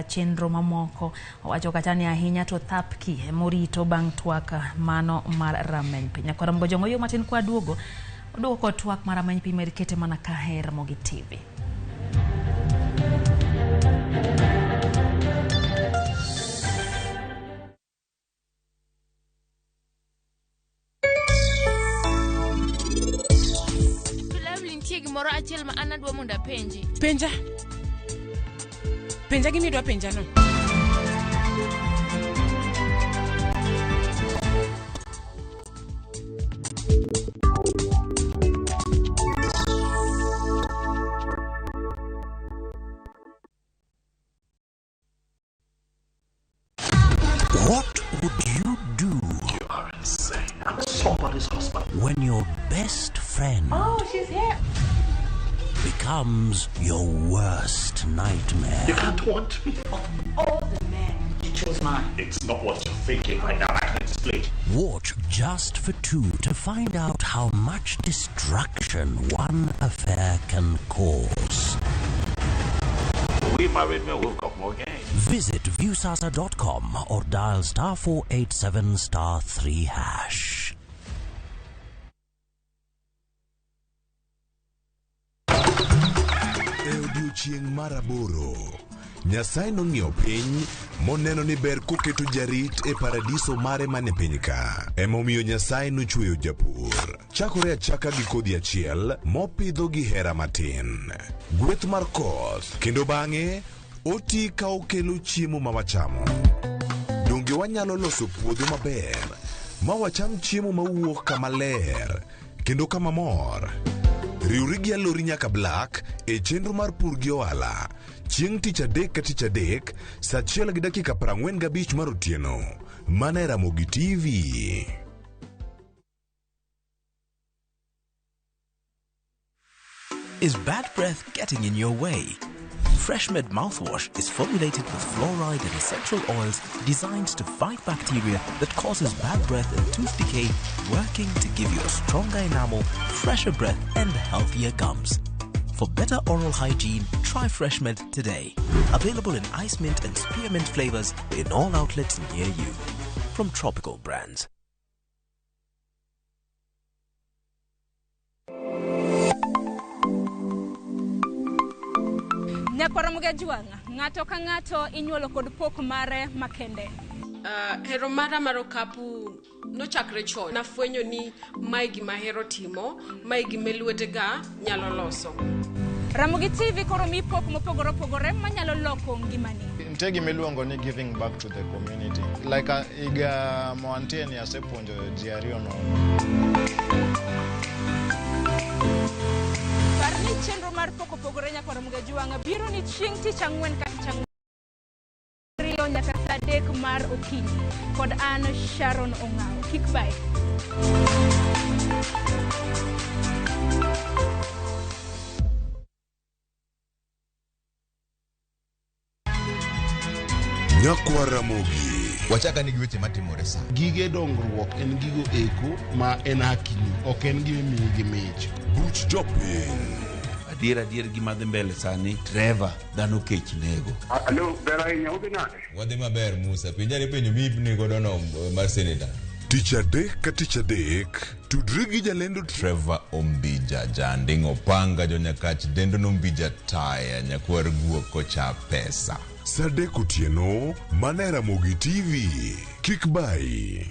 chenro mamoko wacho kata ni ahinya to thapki morito bang' twaka mano mar rameny piny. Kwa Ramogi yo Martin kwa duogo Doko twak maramany pi merikete mana ka Ramogi TV. Tulawli ntiegi moro achiel ma anadwa monda penji. Penja gimi dwa penja no. What would you do? You are insane. I'm somebody's husband. When your best friend She's here. becomes your worst nightmare? You can't want me. Of all the men, you chose mine. It's not what you're thinking right now. I can explain. Watch Just for Two to find out how much destruction one affair can cause. We married men, we've got more game. Visit viewsasa.com or dial *487 *3#. E odiechieng' mar aboro, Nyasaye nong'iyo piny moneno ni ber koketo jarit e paradiso mare mane piny ka. Emomiyo Nyasaye nochweyo japur. Chakore achaka gi kodhi achiel mopidho gi hera matin. Gweth mar koth, kendo bang'e oti ka okelo chiemo ma wachamo. Donge wanyalo loso puodho maber ma wacham chiemo mawuok kama ler kendo kama mor. Riwri gi Alori nyaka Black e chenro mar pur gi ohala. Chieng' tich adek ka tich adek, saa 1:45 mar otieno. Mana e Ramogi TV. Is bad breath getting in your way? Freshmed mouthwash is formulated with fluoride and essential oils designed to fight bacteria that causes bad breath and tooth decay, working to give you a stronger enamel, fresher breath, and healthier gums. For better oral hygiene, try Freshmed today. Available in ice mint and spearmint flavors in all outlets near you. From Tropical Brands. Ramogi juanga ng'ato ka ng'ato inyuolo kod pok mare makende. Hero mara mar okapu nochakre chon. Nafwenyo ni mae gima hero timo, mae gima lwetega nyalo loso. Ramogi TV koro mi pok mopogore opogore manyalo loko ngimani. Nitie gima iluongo ni giving back to the community. Like iga moantien asepuonjo ji ariyo no. Parni chenro mar pok opogore nyaka Ramogi juanga biro ni chieng' tich ang'wen ka tich ang'wen nyaka saa 3 mar okinyi kod an Sharon Ong'ao. Kik bai. Nyakwa Ramogi. Wachaka ni weche matimore sa. Gige dongruok en gigo eko ma en hakini, ok en gima miyi gi mich. Buch jopiny. Adier gima dhi mbele sani, Trevor dhano kech nego. Alo, ber ahinya udhi nade? Wadhi maber Musa, penjari penjo mibni godo no mar senator. Tich adek ka tich adek, tudri gi jalendo Trevor Ombija, janding opanga jonyakach dendo nombija taya nyakwar guok kocha pesa. Sadek otieno, mana e Ramogi TV. Kik bai.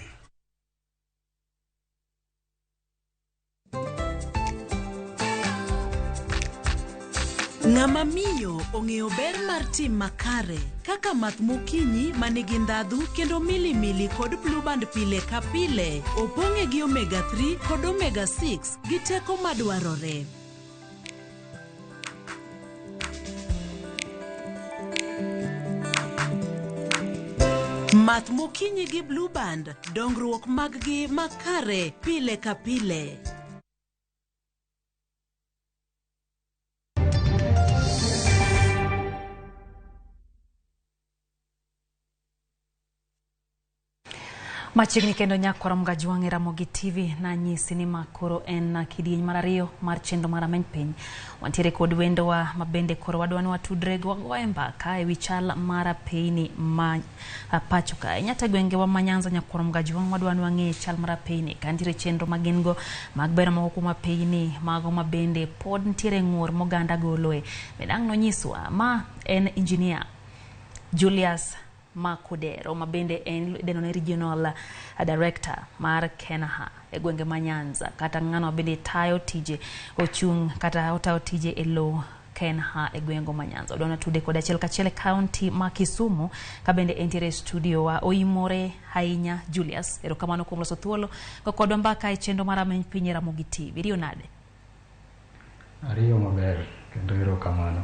Ng'ama miyo ong'eyo ber mar tim makare kaka math mokinyi manigi ndhadhu kendo milimili kod blue band pile ka pile opong'e gi omega 3 kod omega 6 gi teko madwarore. Math mokinyi gi blue band, dongruok mag-gi makare pile ka pile. Machiegni kendo nyakwa Ramogi juanga Ramogi TV na nyisi ni makoro en kidieny mar ariyo mar chenro mar ameny piny. Wantiere kod wendowa mabende koro wadwani watudre goe mbaka ewi chal mar piny ma pacho ka. Nyata gwengewa ma Nyanza nyakwa Ramogi juanga wadwani wang'e chal mar piny ka ntiere chenro magin go mag ber moko ma piny mago mabende pod ntiere ng'ur moganda goloe. Bedang' nonyiswa ma en engineer Julius Makudero mabende en denone regional director mar Kenaha e gwenge ma Nyanza kata ng'ano bende tayo tije ochung' kata otayo tije e lo Kenaha e gwengo ma Nyanza. Odona tude kod achiel kachiel county ma Kisumu ka bende entiere studio wa oimore ahinya Julius. Erokamano kuom loso thuolo kod mbaka e chenro mar ameny piny Ramogi TV. Iriyo nade? Ariyo maber kendo erokamano.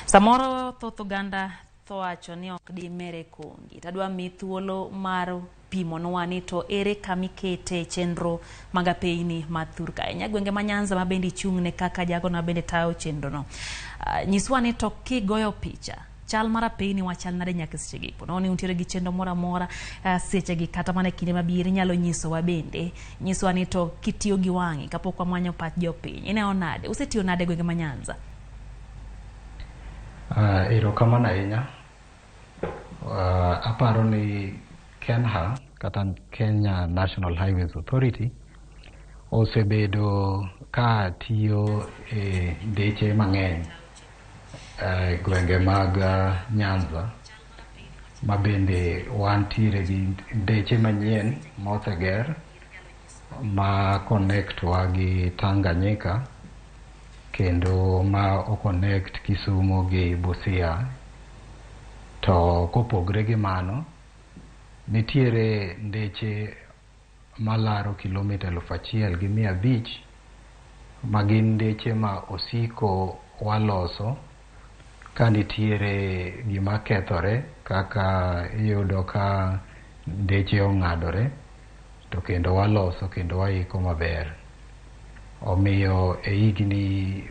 Samoro thoth oganda thowacho ni ok di mere kongi. Tadwa mi thuolo mar pimo nwani to ere kamikete chenro maga peyni mathurka. Nyagwenge ma Nyanza mabende chung'ne kaka jago na bende tayo chenro no. Nyiswa ni to kigoyo picha. Chal mara peyni wachal nade nyaka sechegi. Pono ni untiere gi chenro mora sechegi kata mana kinde mabiro nyalo nyiso wa bende. Nyiswa ni to kitiyo gi wang'i kapok wamwanyo pach jopiny. Ine onade? Usetiyo nade gwenge ma Nyanza? Erokamano ahinya. Aparo ni Kenaha kata Kenya National Highways Authority osebedo ka tiyo e ndeche mang'eny gwenge mag Nyanza, ma bende wantiere gi ndeche manyien moseger ma connectwa gi Tanganyika kendo ma o connect Kisumu gi Busia. To kopogre gi mano, nitiere ndeche malaro kilomita 1,500 ma gin ndeche ma osiko waloso ka nitiere gima kethore, kaka iyudo ka ndeche ong'adore to kendo waloso kendo waiko maber. Omiyo e higni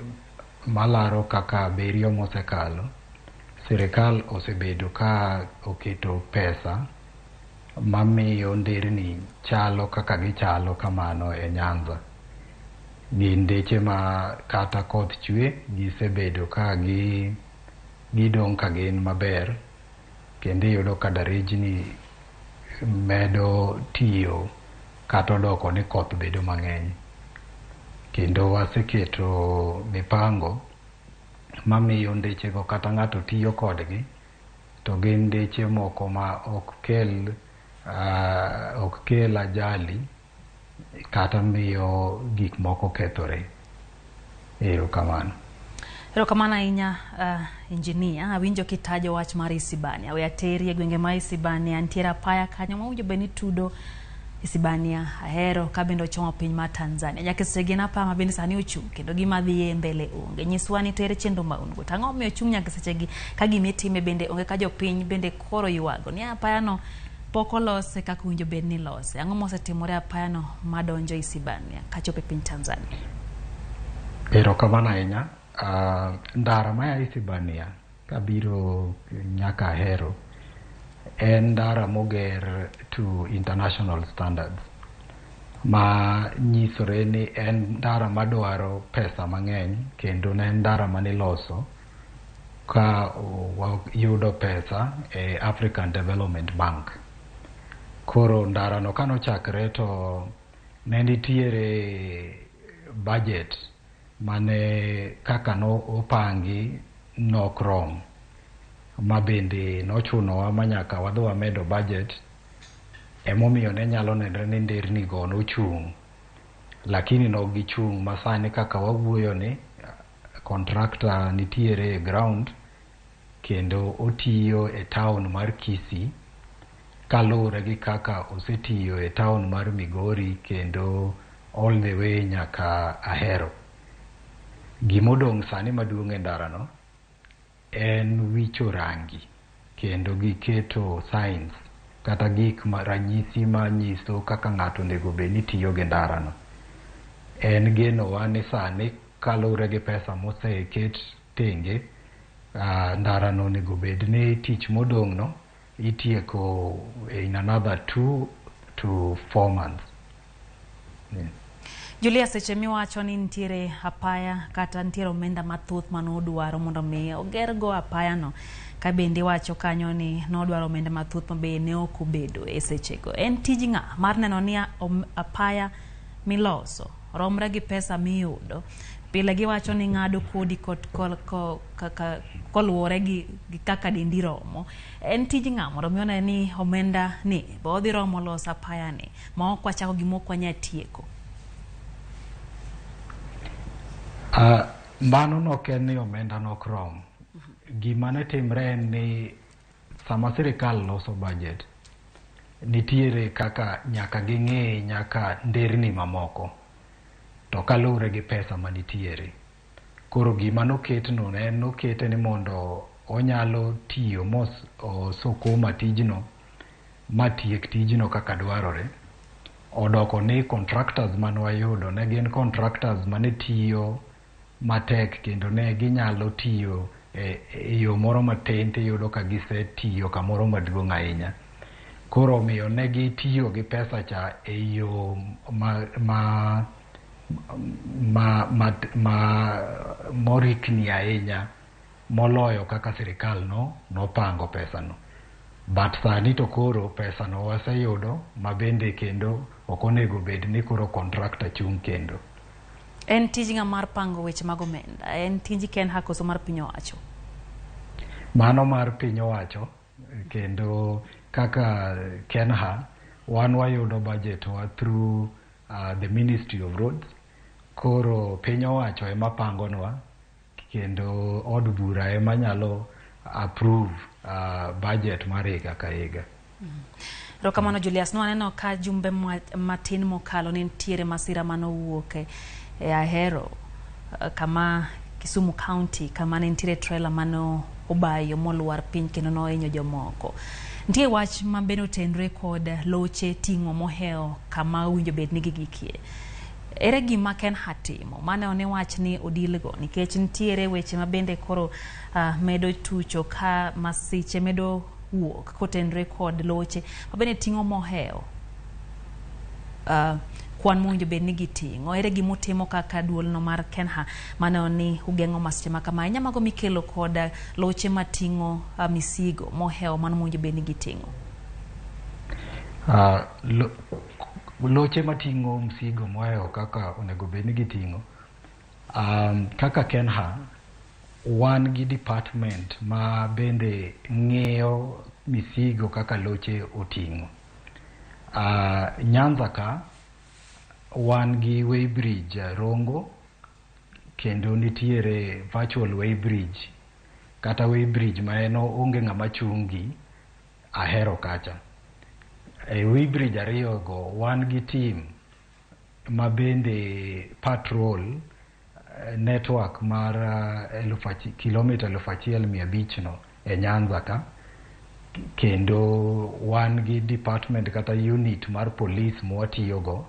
malaro kaka abiriyo mosekalo, sirikal osebedo ka oketo pesa mamiyo nderni chalo kaka gichalo kamano e Nyanza. Gin ndeche ma kata koth chwe gisebedo ka gidong' ka gin maber, kendo iyudo ka darejni medo tiyo kata odoko ni koth bedo mang'eny. Kendo waseketo mipango mamiyo ndechego kata ng'ato tiyo kodgi to gin ndeche moko ma ok kel ajali kata miyo gik moko kethore. Erokamano. Erokamano ahinya injinia. Awinjo kitajo wach mar Isibania. We ateri e gwenge ma Isibania ntiere apaya kanyo ma winjo beni tudo Isibania ahero ka bende ochomo piny ma Tanzania. Nyaka sege na pa ma bende sani ochung' kendo gima dhi mbele onge. Nyiswa ni tere chenro ma ungo. Tang'o miyo chung' nyaka sechegi ka gimitime bende onge, ka jopiny bende koro yuago ni apaya no poko lose kaka winjo bed ni lose. Ang'o mosetimore apaya no madonjo Isibania kachope piny Tanzania? Erokamano ahinya. Ndara maya Isibania kabiro nyaka Ahero en ndara moger to international standards, ma nyisore ni en ndara madwaro pesa mang'eny kendo ne en ndara maniloso ka yudo pesa e African Development Bank. Koro ndara no kanochakre to ne nitiere budget mane kaka no opangi nok rom, ma bende nochunowa manyaka wadhi wamedo budget. Emomiyo ne nyalo nenre ni nderni go nochung', lakini no gichung' masani kaka wawuoyo ni contractor nitiere ground kendo otiyo e town mar Kisii kalure gi kaka osetiyo e town mar Migori kendo all the way nyaka Ahero. Gimodong' sani maduong' e ndara no en wicho rangi kendo giketo signs kata gik ranyisi manyiso kaka ng'ato onego bed ni tiyo gi ndara no. En genowa ni sani kalure gi pesa moseket tenge, ndara no onego bed ni tich modong' no itieko in another 2 to 4 months. Julia, seche miwacho ni ntiere apaya kata ntiere omenda mathoth manodwaro mondo mi ogergo apaya no, ka bende wacho kanyo ni nodwaro omenda mathoth ma be ne ok obedo e sechego. En tij ng'a mar neno ni apaya miloso romre gi pesa miyudo? Pile giwacho ni ng'ado kodi koluwore gi kaka dendi romo. En tij ng'a mondo mi one ni omenda ni bo odhi romo loso apaya ni ma ok wachako gimok wanya tieko? Mano nok en ni omenda nok rom. Gima ne timre en ni sama sirikal loso budget, nitiere kaka nyaka ging'e nyaka nderni mamoko to kalure gi pesa manitiere. Koro gima noketno ne nokete ni mondo onyalo tiyo sokoma tijno matiek tijno kaka dwarore. Odoko ni contractors manwayudo ne gin contractors mane tiyo matek kendo ne ginyalo tiyo e yo moro matin tiyudo ka gisetiyo kamoro maduong' ahinya. Koro omiyo ne gitiyo gi pesa cha e yo morikni ahinya moloyo kaka sirikal nopango pesa no. but sani to koro pesa no waseyudo mabende kendo okonego bed ni koro contractor chung kendo. En tij ng'a mar pango weche mag omenda? En tij Ken Hakoso mar piny owacho? Mano mar piny owacho, kendo kaka Kenha wan wayudo budget wa through the Ministry of Roads. Koro piny owacho ema pangonwa kendo od bura ema nyalo approve budget mar higa ka higa. Rokamano Julius, nwaneno ka jumbe matin mokalo ni ntiere masira manowuok e Ahero kama Kisumu County kama ne ntiere trailer mano obayo moluar piny kendo nohinyo jomoko. Ntie wach mabende otenre kod loche ting'o moheo kama winjo bed ni gigikie. Ere gima Kenha timo? Mane one wach ni odilgo nikech ntiere weche mabende koro medo tucho ka masiche medo wuok kotenre kod loche mabende ting'o moheo kwan mwinjo bed ni giting'o. Ere gima utimo kaka duol no mar Kenha mane ni ugeng'o masiche makama nyamago mikelo kod loche mating'o misigo moheo mano mwinjo bed ni giting'o? Loche mating'o msigo moheo kaka onego bed ni giting'o, kaka Kenha wan gi department ma bende ng'iyo misigo kaka loche oting'o. Nyanza ka wan gi weighbridge Rongo, kendo nitiere virtual weighbridge kata weighbridge ma onge ng'ama chungi Ahero kacha. Weighbridge ariyo go wan gi team ma bende patrol network mar kilomita 1,500 no e Nyanza ka, kendo wan gi department kata unit mar police mwatiyogo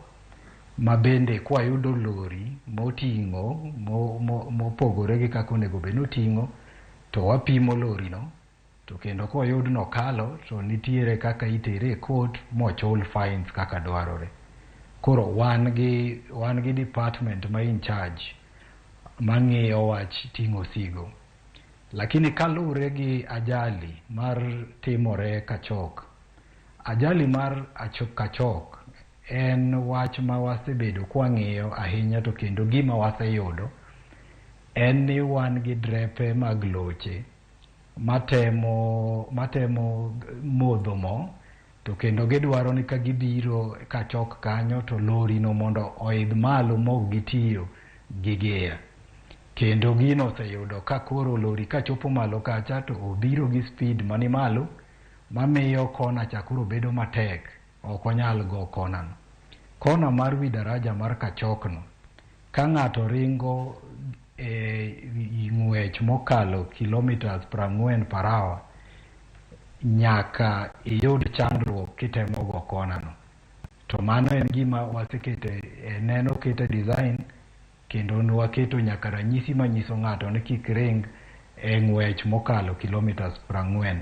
ma bende kwa yudo lori moting'o mopogore gi kaka onego bed noting'o to wapimo lori no, to kendo kwa yud no kalo to nitiere kaka itere e court mochul fines kaka dwarore. Koro wan gi department ma in charge mang'iyo wach ting'o sigo. Lakini kalure gi ajali mar timore Kachok, ajali mar Kachok en wach ma wasebedo kwa ng'iyo ahinya, to kendo gima waseyudo en ni wan gi drepe mag loche matemo modho mo, to kendo gidwaro ni ka gibiro Kachok kanyo to lori no mondo oidh malo mok gitiyo gi gear. Kendo gino oseyudo ka koro lori kachopo malo kacha to obiro gi speed mani malo mamiyo kona cha koro bedo matek, ok onyal go kona no. Kona mar wi daraja mar Kachok no, ka ng'ato ringo ng'wech mokalo kilometers 40 per hour nyaka iyud chandruok kitemo go kona no. To mano en gima wasekete neno kete design, kendo nwaketo nyaka ranyisi manyiso ng'ato ni kik ring ng'wech mokalo kilometers 40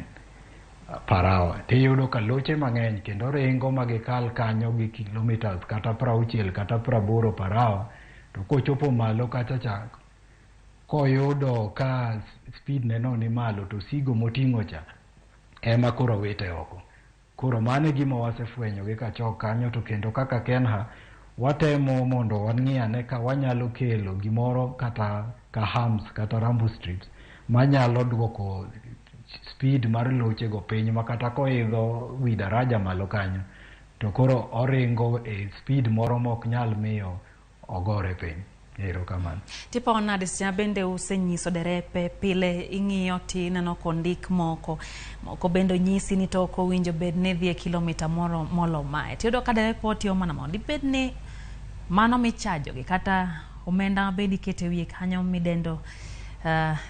per hour. Tiyudo ka loche mang'eny kendo ringo magikal kanyo gi kilometers kata 60 kata 80 per hour, to kochopo malo kacha cha koyudo ka speed neno ni malo to sigo moting'o cha ema koro wite oko. Koro mane gima wasefwenyo gi Kachok kanyo, to kendo kaka Kenha watemo mondo wang'iyane ka wanyalo kelo gimoro kata ka hams kata rumble strips manyalo duoko speed mar loche go piny, makata koidho wi daraja malo kanyo to koro oringo e speed moro mok nyal miyo ogore piny. Erokamano. Tipo nade sinya bende usenyiso derepe pile ing'iyo tineno kondik moko bende nyisi ni to ok owinjo bed ni dhi e kilomita molo mae. Tiyudo ka derepe otiyo mana mondo ibed ni mano michajogi kata omenda bedi kete wiye kanyo midendo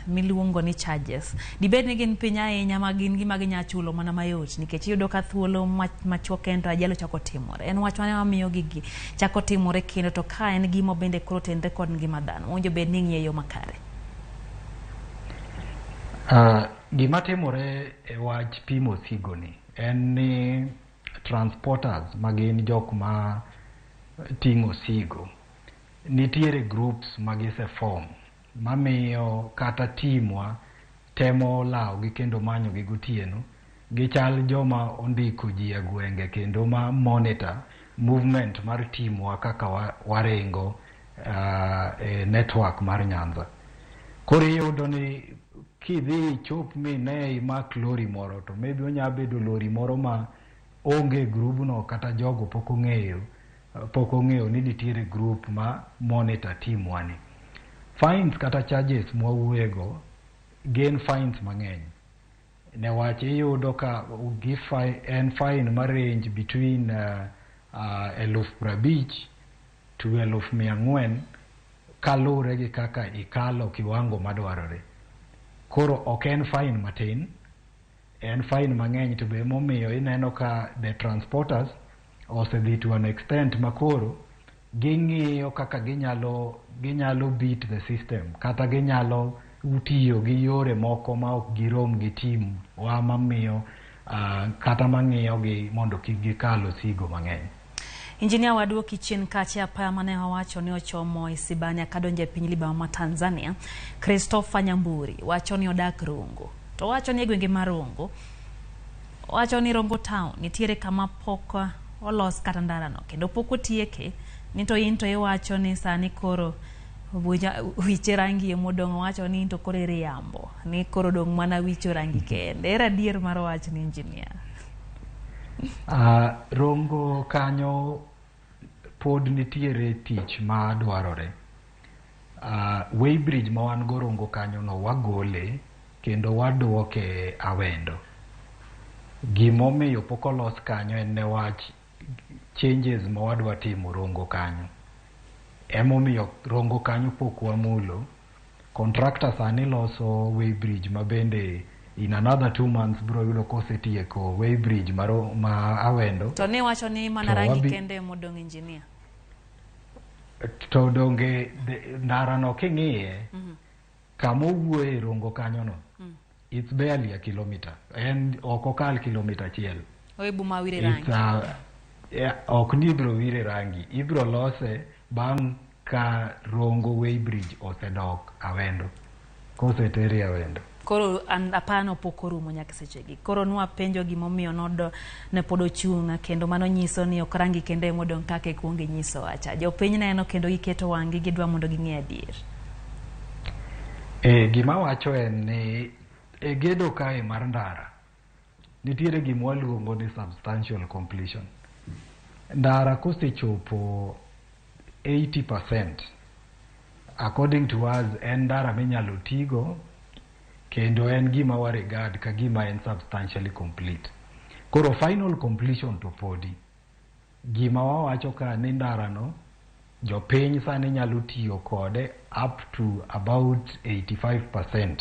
miluongo ni charges. Dibed ni gin piny ahinya ma gin gima ginyachulo mana mayot, nikech iyudo ka thuolo machuok ento ajalo chako timore. En wach mane wamiyo gigi chako timore kendo, to ka en gima bende koro tenre kod ngima dhano owinjo bed ni ng'iyo makare. Gima timore e wach pimo sigo ni en ni transporters magin jok ma ting'o sigo nitiere groups magise form mamiyo kata timwa temo lawo gi kendo manyo gi gotieno gichal joma ondiko ji e gwenge kendo ma monitor movement mar timwa kaka waringo e network mar Nyanza. Koro iyudo ni kidhi chop mine imak lori moro to maybe onya bedo lori moro ma onge grubno kata jogo pok ong'eyo ni nitiere group ma monitor timwa ni. Fines kata charges mwawuoyego gin fines mang'eny newach iyudo ka en fine ma range between 50,000 to 400,000 kalure gi kaka ikalo kiwango madwarore. Koro ok en fine matin, en fine mang'eny, to be momiyo ineno ka the transporters osedhi to an extent makoro ging'iyo kaka ginyalo beat the system kata ginyalo tiyo gi yore moko ma ok girom gi tim wa mamiyo kata mang'iyo gi mondo kik gikalo sigo mang'eny. Injinia waduoki chien kacha apaya mane wawacho ni ochomo Isibania kadonje piny Libama ma Tanzania. Christopher Nyamburi wacho ni odak Rongo. To wacho ni gwenge mar Rongo. Wacho ni Rongo town nitiere kama pok olos kata ndarano kendo pok otieke. Nito into iwacho ni sani koro wiche rangi modong, wacho ni into koro riambo ni koro dong mana wicho rangi kende. Era dier mar wach ni injinia. Rongo kanyo pod nitiere tich ma dwarore. Weighbridge ma wan go Rongo kanyo no wagole kendo waduoke Awendo. Gimomiyo pok olos kanyo en newach changes ma wadwa timo Rongo kanyo. Emomiyo Rongo kanyo pok wamulo. Contractor sani loso weighbridge ma bende in another 2 months bro yudo kosetieko weighbridge ma Awendo. To ne wacho ni mana rangi kende modong engineer. To donge ndara no king'iye kama owuoye Rongo kanyo no it's barely a kilometer and okokal kilomita achiel. Oibu mawire rangi. Ok ni bro wire rangi, ibro lose bang' ka Rongo weighbridge osedok Awendo, koseteri Awendo. Koro apano pok orumo nyaka sechegi. Koro nwa penjo gimomiyo nodo ne pod ochung' kendo mano nyiso ni ok rangi kende modong kake kuonge nyiso acha. Jopiny neno kendo giketo wang'i gidwa mondo ging'e adier. Gima wacho en ni gedo kae mar ndara nitiere gima waluongo ni substantial completion. Ndara kosechopo 80% according to us en ndara minyalo tigo kendo en gima wa regard ka gima en substantially complete. Koro final completion to podi. Gima wawacho ka ni ndara no jopiny sani nyalo tiyo kode up to about 85%.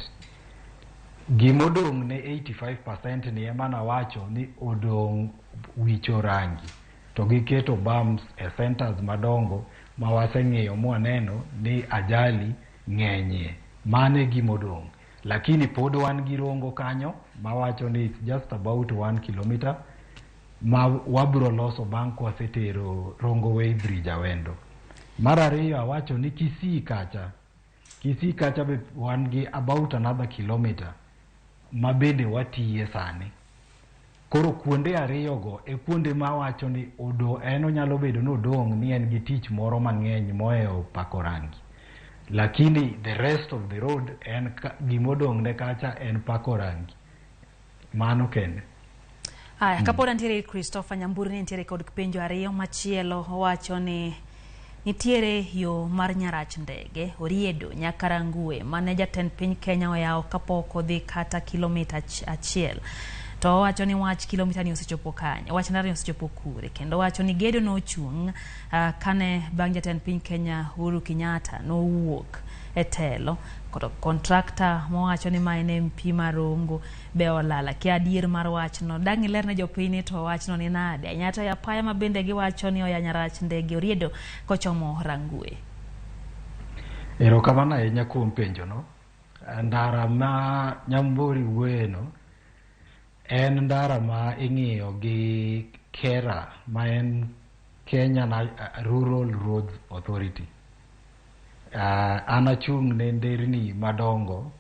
Gimodong ne 85% ni emana wacho ni odong wicho rangi. To giketo bumps e centers madongo ma waseng'iyo mwaneno ni ajali ng'enye. Mane gimodong. Lakini pod wan gi Rongo kanyo ma wacho ni it's just about 1 kilometer ma wabro loso bang' kwasetero Rongo weighbridge Awendo. Mar ariyo awacho ni Kisii kacha be wan gi about another kilometer ma bende watiye sani. Koro kuonde ariyo go e kuonde ma wacho ni en onyalo bedo no dong ni en gi tich moro mang'eny moeo pako rangi. Lakini the rest of the road en gimodong ne kacha en pako rangi. Mano kende. Kapoda nitiere Christopher Nyamburi ni nitiere kod penjo ariyo machielo wacho ni nitiere yo mar Nyarach ndege Oriedo nyaka Rangwe mane jatend piny Kenya oyao kapok odhi kata kilomita achiel. To wacho ni wach kilomita ni osechopo kanyo, wach ndara ni osechopo kure kendo wacho ni gedo no chung kane bang' jatend piny Kenya Uhuru Kenyatta no wuok e telo. Koro contractor mo wacho ni ma en MP mar Rongo be olala ki adier mar wach no. Dang' ilerne jopiny to wach no ni nade. Anyata ya paya ma bende giwacho ni oya Nyarach ndege Oriedo kochomo Rangwe. Erokamano ahinya kuom penjo no. Ndara ma Nyamburi wuoyeno en ndara ma ing'iyo gi KERA ma en Kenya Rural Roads Authority. An achung' ne nderni madongo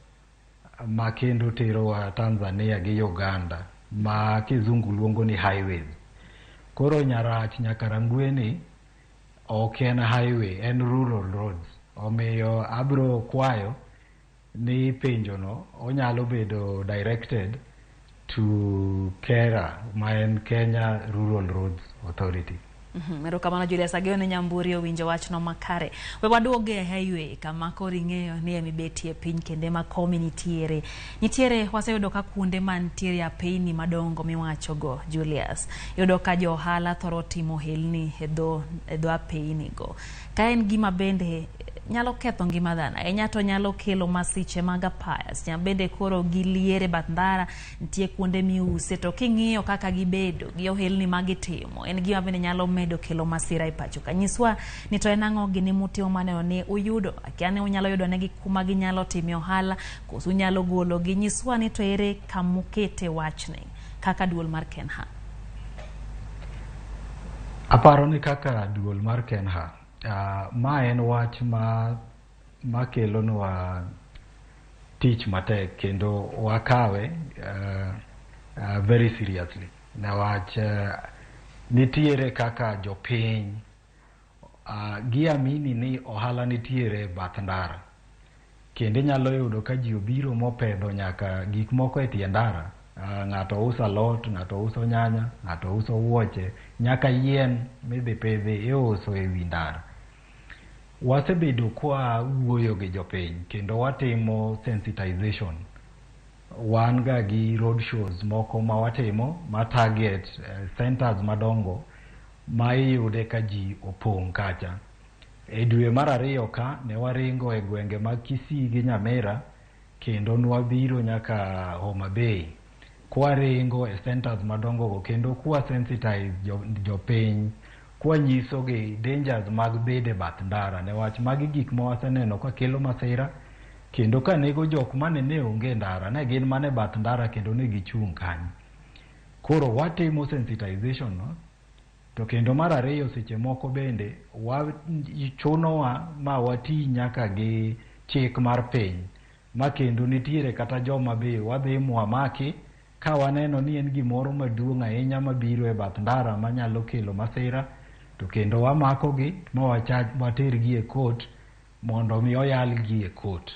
ma kendo tero wa Tanzania gi Uganda ma kizungu luongo ni highways. Koro Nyarach nyaka Rangweni ok en highway, en rural roads. Omiyo abro kwayo ni penjono onyalo bedo directed to KERA, ma en Kenya Rural Roads Authority. Erokamano Julius Ageno Nyamburi owinjo wachno makare. We waduoge e highway kama koro ing'eyo ni emibetie piny kende ma komi nitiere waseyudo ka kuonde mantiere apeyni madongo miwachogo Julius. Yudo ka jo ohala thoro timo ohelni e dho apeyni go. Ka en gima bende nyalo ketho ngima dhano, ahinya to nyalo kelo masiche mag apaya. Bende koro giliere bath ndara, nitie kuonde miuse, to king'iyo kaka gibedo gi ohelni magitimo, en gima bende nyalo medo kelo masira e pacho ka. Nyiswa ni to en ang'o gini mutimo maneno ni uyudo, akiane unyalo yudo negi kuma ginyalo time ohala, koso unyalo golo gi. Nyiswa ni to ere kamukete wachni kaka duol mar KENHA. Aparo ni kaka duol mar KENHA, ma en wach ma kelonwa tich matek kendo wakawe very seriously. Newach nitiere kaka jopiny giamini ni ohala nitiere bath ndara, kendo nyalo yudo ka ji obiro mopedho nyaka gik moko e tie ndara. Ng'ato uso alot, ng'ato uso nyanya, ng'ato uso wuoche, nyaka yien midhi pedhi iuso e wi ndara. Wasebedo kwa wuoyo gi jopiny kendo watimo sensitization. Wan ga gi road shows moko ma watimo ma target centers madongo ma iyude ka ji opong' kacha. E dwe mar 2 ka ne waringo e gwenge mag Kisii gi Nyamira kendo nwabiro nyaka Homa Bay. Kwa ringo e centers madongo go kendo kwa sensitize jopiny, kwa nyiso gi dangers mag bede bath ndara. Newach magi gik ma waseneno ka kelo masira, kendo ka nego jok mane ne onge ndara, ne gin mane bath ndara kendo ne gichung' kanyo. Koro watimo sensitization no, to kendo mar 2 seche moko bende chunowa ma wati nyaka gi chik mar piny, ma kendo nitiere kata joma be wadhi mwamaki ka waneno ni en gimoro maduong' ahinya mabiro e bath ndara manyalo kelo masira, to kendo wamako gi ma watergi e court mondo mi oyalgi e court.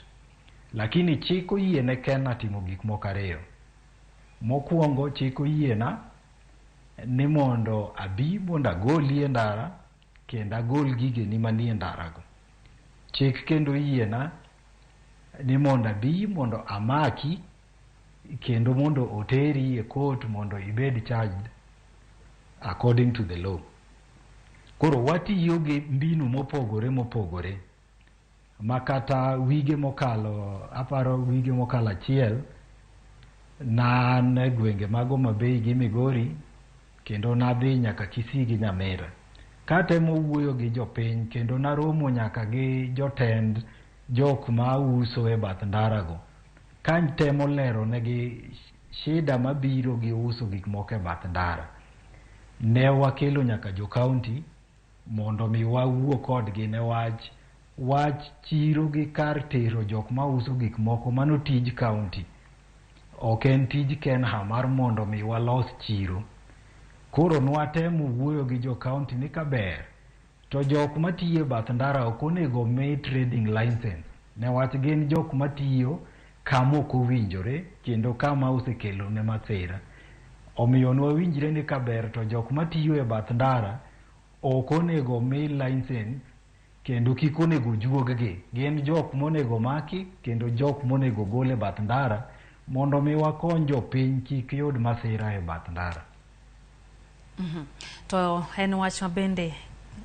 Lakini chik oyiene KENHA timo gik moko 2. Mokwongo chik oyiena ni mondo abi mondo agoli e ndara kendo agol gigeni manie ndarago. Chik kendo oyiena ni mondo abi mondo amaki kendo mondo oteri e court mondo ibed charged according to the law. Koro watiyo gi mbinu mopogore makata wige mokalo, aparo wige mokalo 1 na gwenge mag Homa Bay gi Migori kendo nadhi nyaka Kisii gi Nyamira katemo wuoyo gi jopiny, kendo naromo nyaka gi jotend jok ma uso e bath ndarago ka temo lero negi shida mabiro gi uso gik moko e bath ndara. Ne wakelo nyaka jo county mondo mi wawuo kodgi, ne wach chiro gi kar tero jok ma uso gik moko mano tij county, ok en tij KENHA mar mondo mi walos chiro. Koro nwatemo wuoyo gi jo county ni kaber to jok matiyo e bath ndara ok onego mi trading license, ne wach gin jok matiyo kama ok owinjore kendo kama osekelo ne masira. Omiyo nwawinjre ni kaber to jok matiyo e bath ndara ok onego mi license kendo kik onego juoggi. Gin jok monego maki kendo jok monego gol e bath ndara mondo mi wakony jopiny kik yud masira e bath ndara. To en wach mabende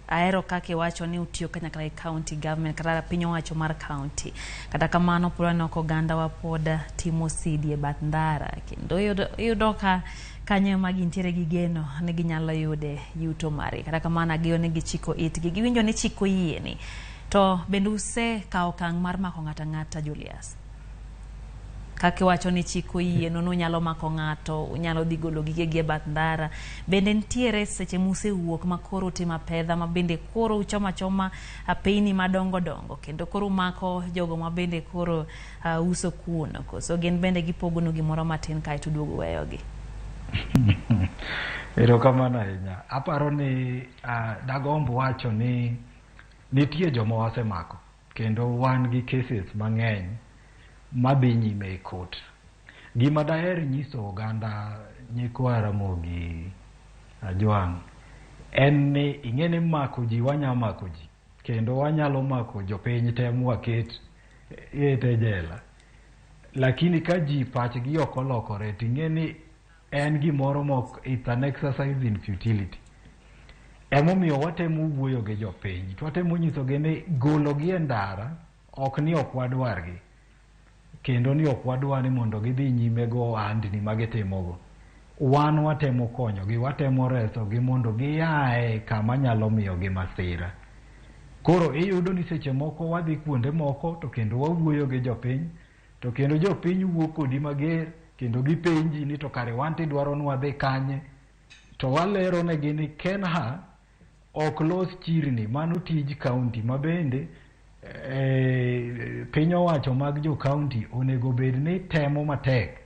ahero kaka iwacho ni utiyo kanyakla gi county government kata piny owacho mar county. Kata kamano pura nok oganda wa pod timo sidi e bath ndara kendo yudo ka kanyo ma gintiere gi geno ne ginyalo yude yuto mare. Kata kamano agiyo ne gichiko itgi, giwinjo ni chiko yieni. To bende usekawo okang' mar mako ng'ata Julius? Kaki wacho ni chiko yie nono nyalo mako ng'ato, unyalo dhi golo gige e bath ndara. Bende ntiere seche musewuok ma koro tima pedha ma bende koro uchoma apeyni madongo kendo koro mako jogo ma bende koro uso kuno, koso gin bende gipogonu gimoro matin kae to duogo weyogi? Erokamano ahinya. Aparo ni dagomb wacho ni nitie joma wasemako kendo wan gi cases mang'eny madhi nyime e court. Gima daher nyiso oganda nyikwa Ramogi Ajwang' en ni ing'eni mako ji wanya mako ji kendo wanyalo mako jopiny te mwaket e jela, lakini ka ji pachgi ok olokore ting'eni en gimoro mok, it's an exercise in futility. Emomiyo watemo wuoyo gi jopiny, twatemo nyisogi ni gologi e ndara ok ni ok wadwargi, kendo ni ok wadwa ni mondo gidhi nyime go ohandni ma gitimogo. Wan watemo konyogi, watemo resogi mondo giae kama nyalo miyogi masira. Koro iyudo ni seche moko wadhi kuonde moko to kendo wawuoyo gi jopiny, to kendo jopiny wuok kodi mager kendo gipenji ni to kare wanti dwaro ni wadhi kanye, to walero negi ni Kenha ok los chirni, mano tij kaunti, mabende piny owacho mag jo kaunti onego bed ni temo matek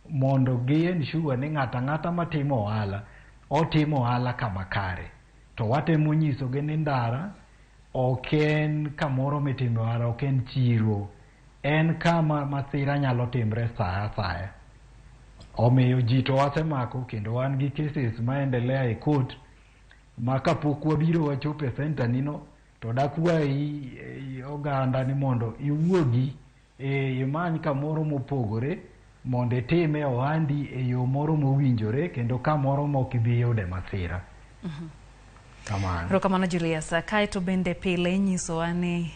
mondo gi ensure ni ng'ata ng'ata matimo ohala otimo ohala kama kare. To watemo nyisogi ni ndara ok en kamoro mitimo ohala, ok en chiro, en kama masira nyalo timre sa asaya. Omiyo ji to wasemako kendo wan gi cases maendelea e court ma kapok wabiro wachopo e center nino to dakwayi oganda ni mondo iwuogi imany kamoro mopogore mondo itime ohandi e yo moro mowinjore kendo kamoro mok idhi yude masira. Kamano. Erokamano Julius. Kae to bende pile inyisowa ni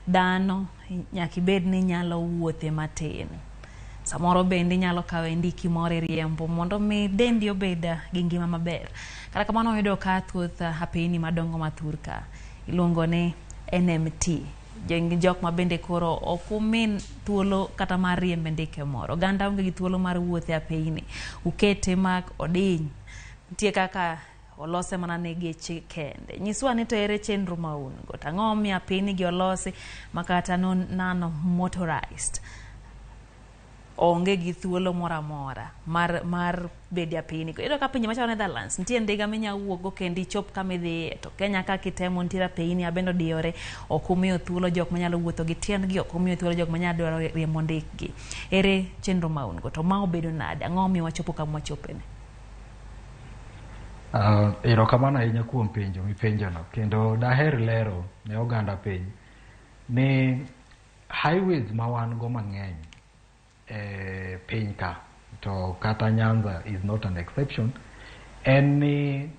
dhano nyaka ibed ni nyalo wuothe matin. Samoro bende nyalo kawe ndiki moro e riembo mondo mi dendi obed gi ngima maber. Kata kamano oyudo ka thoth apeyni madongo mathurka iluongo ni NMT. Jok ma bende koro ok umin thuolo kata mar riembe ndike moro. Oganda onge gi thuolo mar wuothe apeyni. Ukete mag odiny. Nitie kaka olose mana ne geche kende. Nyiswa ni to ere chenro maun go. Tang'o mi apeyni gi olosi makata nano motorized. Onge gi thuolo mora mora mar bedi apeyni. Iyudo ka pinje machalo Netherlands nitie ndiga minya wuogo kendo ichop kama idhiye. To Kenya ka kitemo nitie apeyni abendo diyore, ok umiyo thuolo jok manyalo wuotho gi tiendgi, ok umiyo thuolo jok manyalo dwaro riembo ndikgi. Ere chenro maun go to ma obedo nade? Ang'o mi wachopo kama wachopeni? Erokamano ahinya kuom penjo mipenjono, kendo daher lero ne oganda piny ni highways ma wan go mang'eny piny ka, to kata Nyanza is not an exception, en ni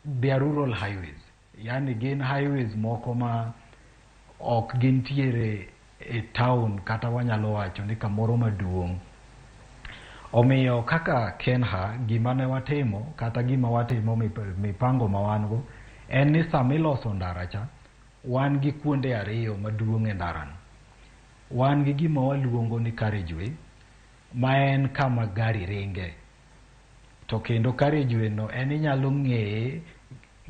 they are rural highways. Yani gin highways moko ma ok gintiere e town kata wanyalo wacho ni kamoro maduong'. Omiyo kaka Kenha gima ne watimo kata gima watimo mipango ma wan go en ni samiloso ndara cha wan gi kuonde ariyo maduong' e ndaran. Wan gi gima waluongo ni carriageway ma en kama gari ringe, to kendo carriageway no en inyalo ng'eye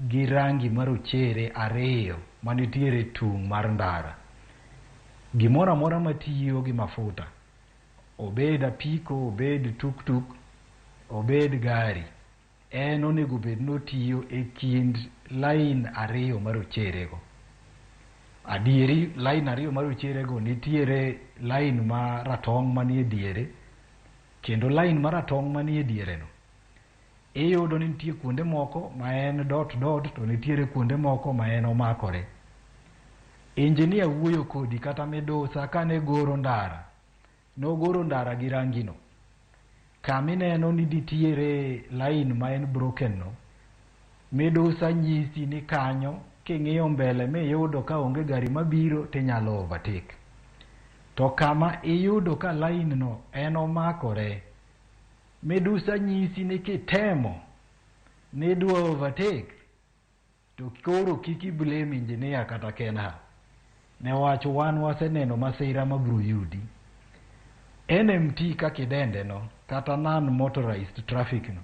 gi rangi marochere ariyo manitiere tung' mar ndara. Gimoro amora matiyo gi mafuta, obed apiko, obed tuk-tuk, obed gari, en onego bed notiyo e kind line ariyo marocherego. Adieri line ariyo marocherego nitiere line ma ratong' manie diere, kendo line ma ratong' manie diere no iyudo ni nitie kuonde moko ma en dot dot, to nitiere kuonde moko ma en omakore. Engineer wuoyo kodi kata midusa kane goro ndara, nogoro ndara gi rangino. Kamineno ni nitiere line ma en broken no, midusa nyisi ni kanyo king'iyo mbele miyudo ka onge gari mabiro tinyalo overtake. To kama iyudo ka line no en omakore, midusa nyisi ni kitemo ni dwa overtake, to koro kiki blame engineer kata Kenha, newach wan waseneno masira mabiro yudi. NMT kakidende no kata non-motorized traffic no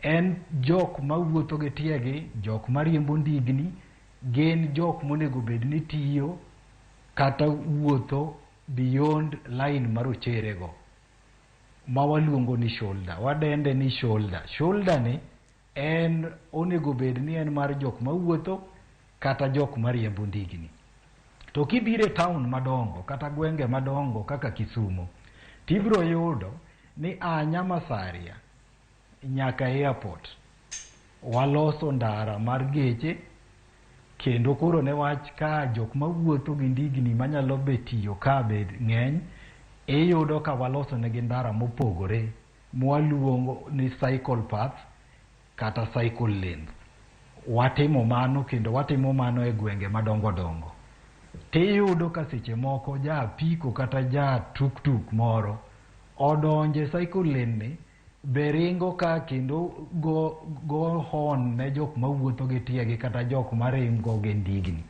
en jok mawuotho gi tiegi, jok mariembo ndigni, gin jok monego bed ni tiyo kata wuotho beyond line marochere go. ma waluongo ni shoulder, wadende ni shoulder. Shoulder ni en onego bed ni en mar jok mawuotho kata jok mariembo ndigni. To kibire town madongo kata gwenge madongo kaka Kisumu, tibro yudo ni Nyamasaria nyaka airport waloso ndara mar geche, kendo koro ne wach ka jok mawuotho gi ndigni manyalo betiyo ka bed ng'eny, iyudo ka waloso negi ndara mopogore mwaluongo ni cycle path kata cycle lanes. Watimo mano kendo watimo mano e gwenge madongo dongo. Tiyudo ka seche moko ja apiko kata ja tuk moro odonje cycle lane ni, beringo ka kendo go horn ne jok mawuotho gi tiegi kata jok maringo gi ndigni.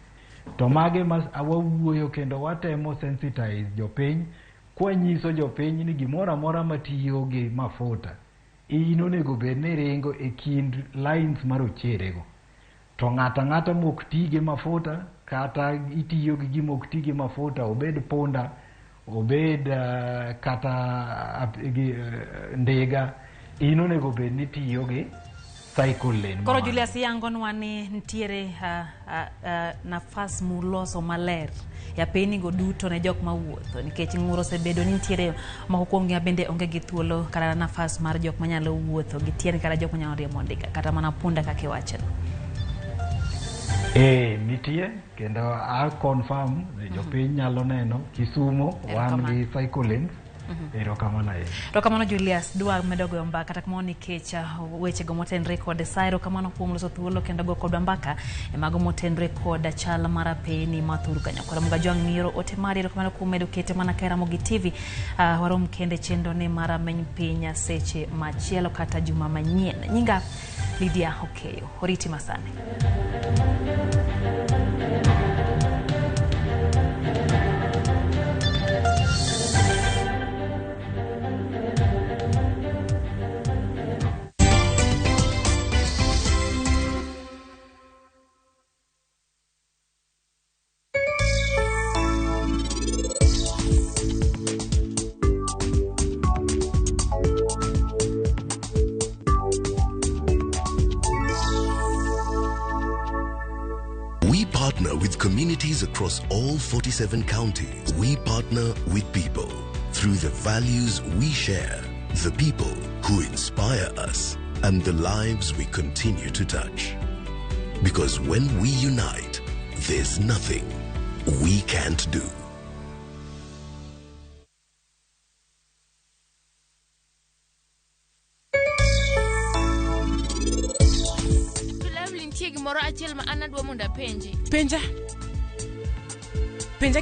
To mage awawuoyo kendo watemo sensitize jopiny, kwanyiso jopiny ni gimoro amora matiyo gi mafuta in onego bed ni ringo e kind lines marochere. To ng'ata mok ti gi mafuta kata itiyo gi gimok ti gi mafuta, obed punda, obed kata ndiga, in onego bed ni tiyo gi cycle lane. Koro Julius yangonwa ni ntiere nafas muloso maler ya pinigo duto ne jok mawuotho, nikech ng'uro osebedo ni ntiere moko kuomgi bende onge gi thuolo kata nafas mar jok manyalo wuotho gi tieni kata jok manyalo riembo ndiga kata mana punda kaka iwachono. Nitie kendo a confirm jopiny nyalo neno Kisumu wan gi cycle lanes. Erokamano. Erokamano Julius, dwa medo goyo mbaka kata kamano nikech weche go motenre kod sa. Erokamano kuom loso thuolo kendo go kod mbaka e mago motenre kod chal mar piny mathuru kanyo. Koro mga jwang' ng'iro ote mari. Erokamano kuom medo kete mana ka Ramogi TV. Warom kende chendo ne mara meny piny seche machielo kata juma manyien. Nyinga Lydia Okeyo. Oriti masane. We partner with communities across all 47 counties. We partner with people through the values we share, the people who inspire us, and the lives we continue to touch. Because when we unite, there's nothing we can't do. Moro achiel ma anadwa monda penji. Penja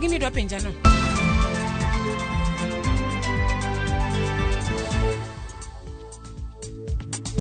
gimi dwa penja no.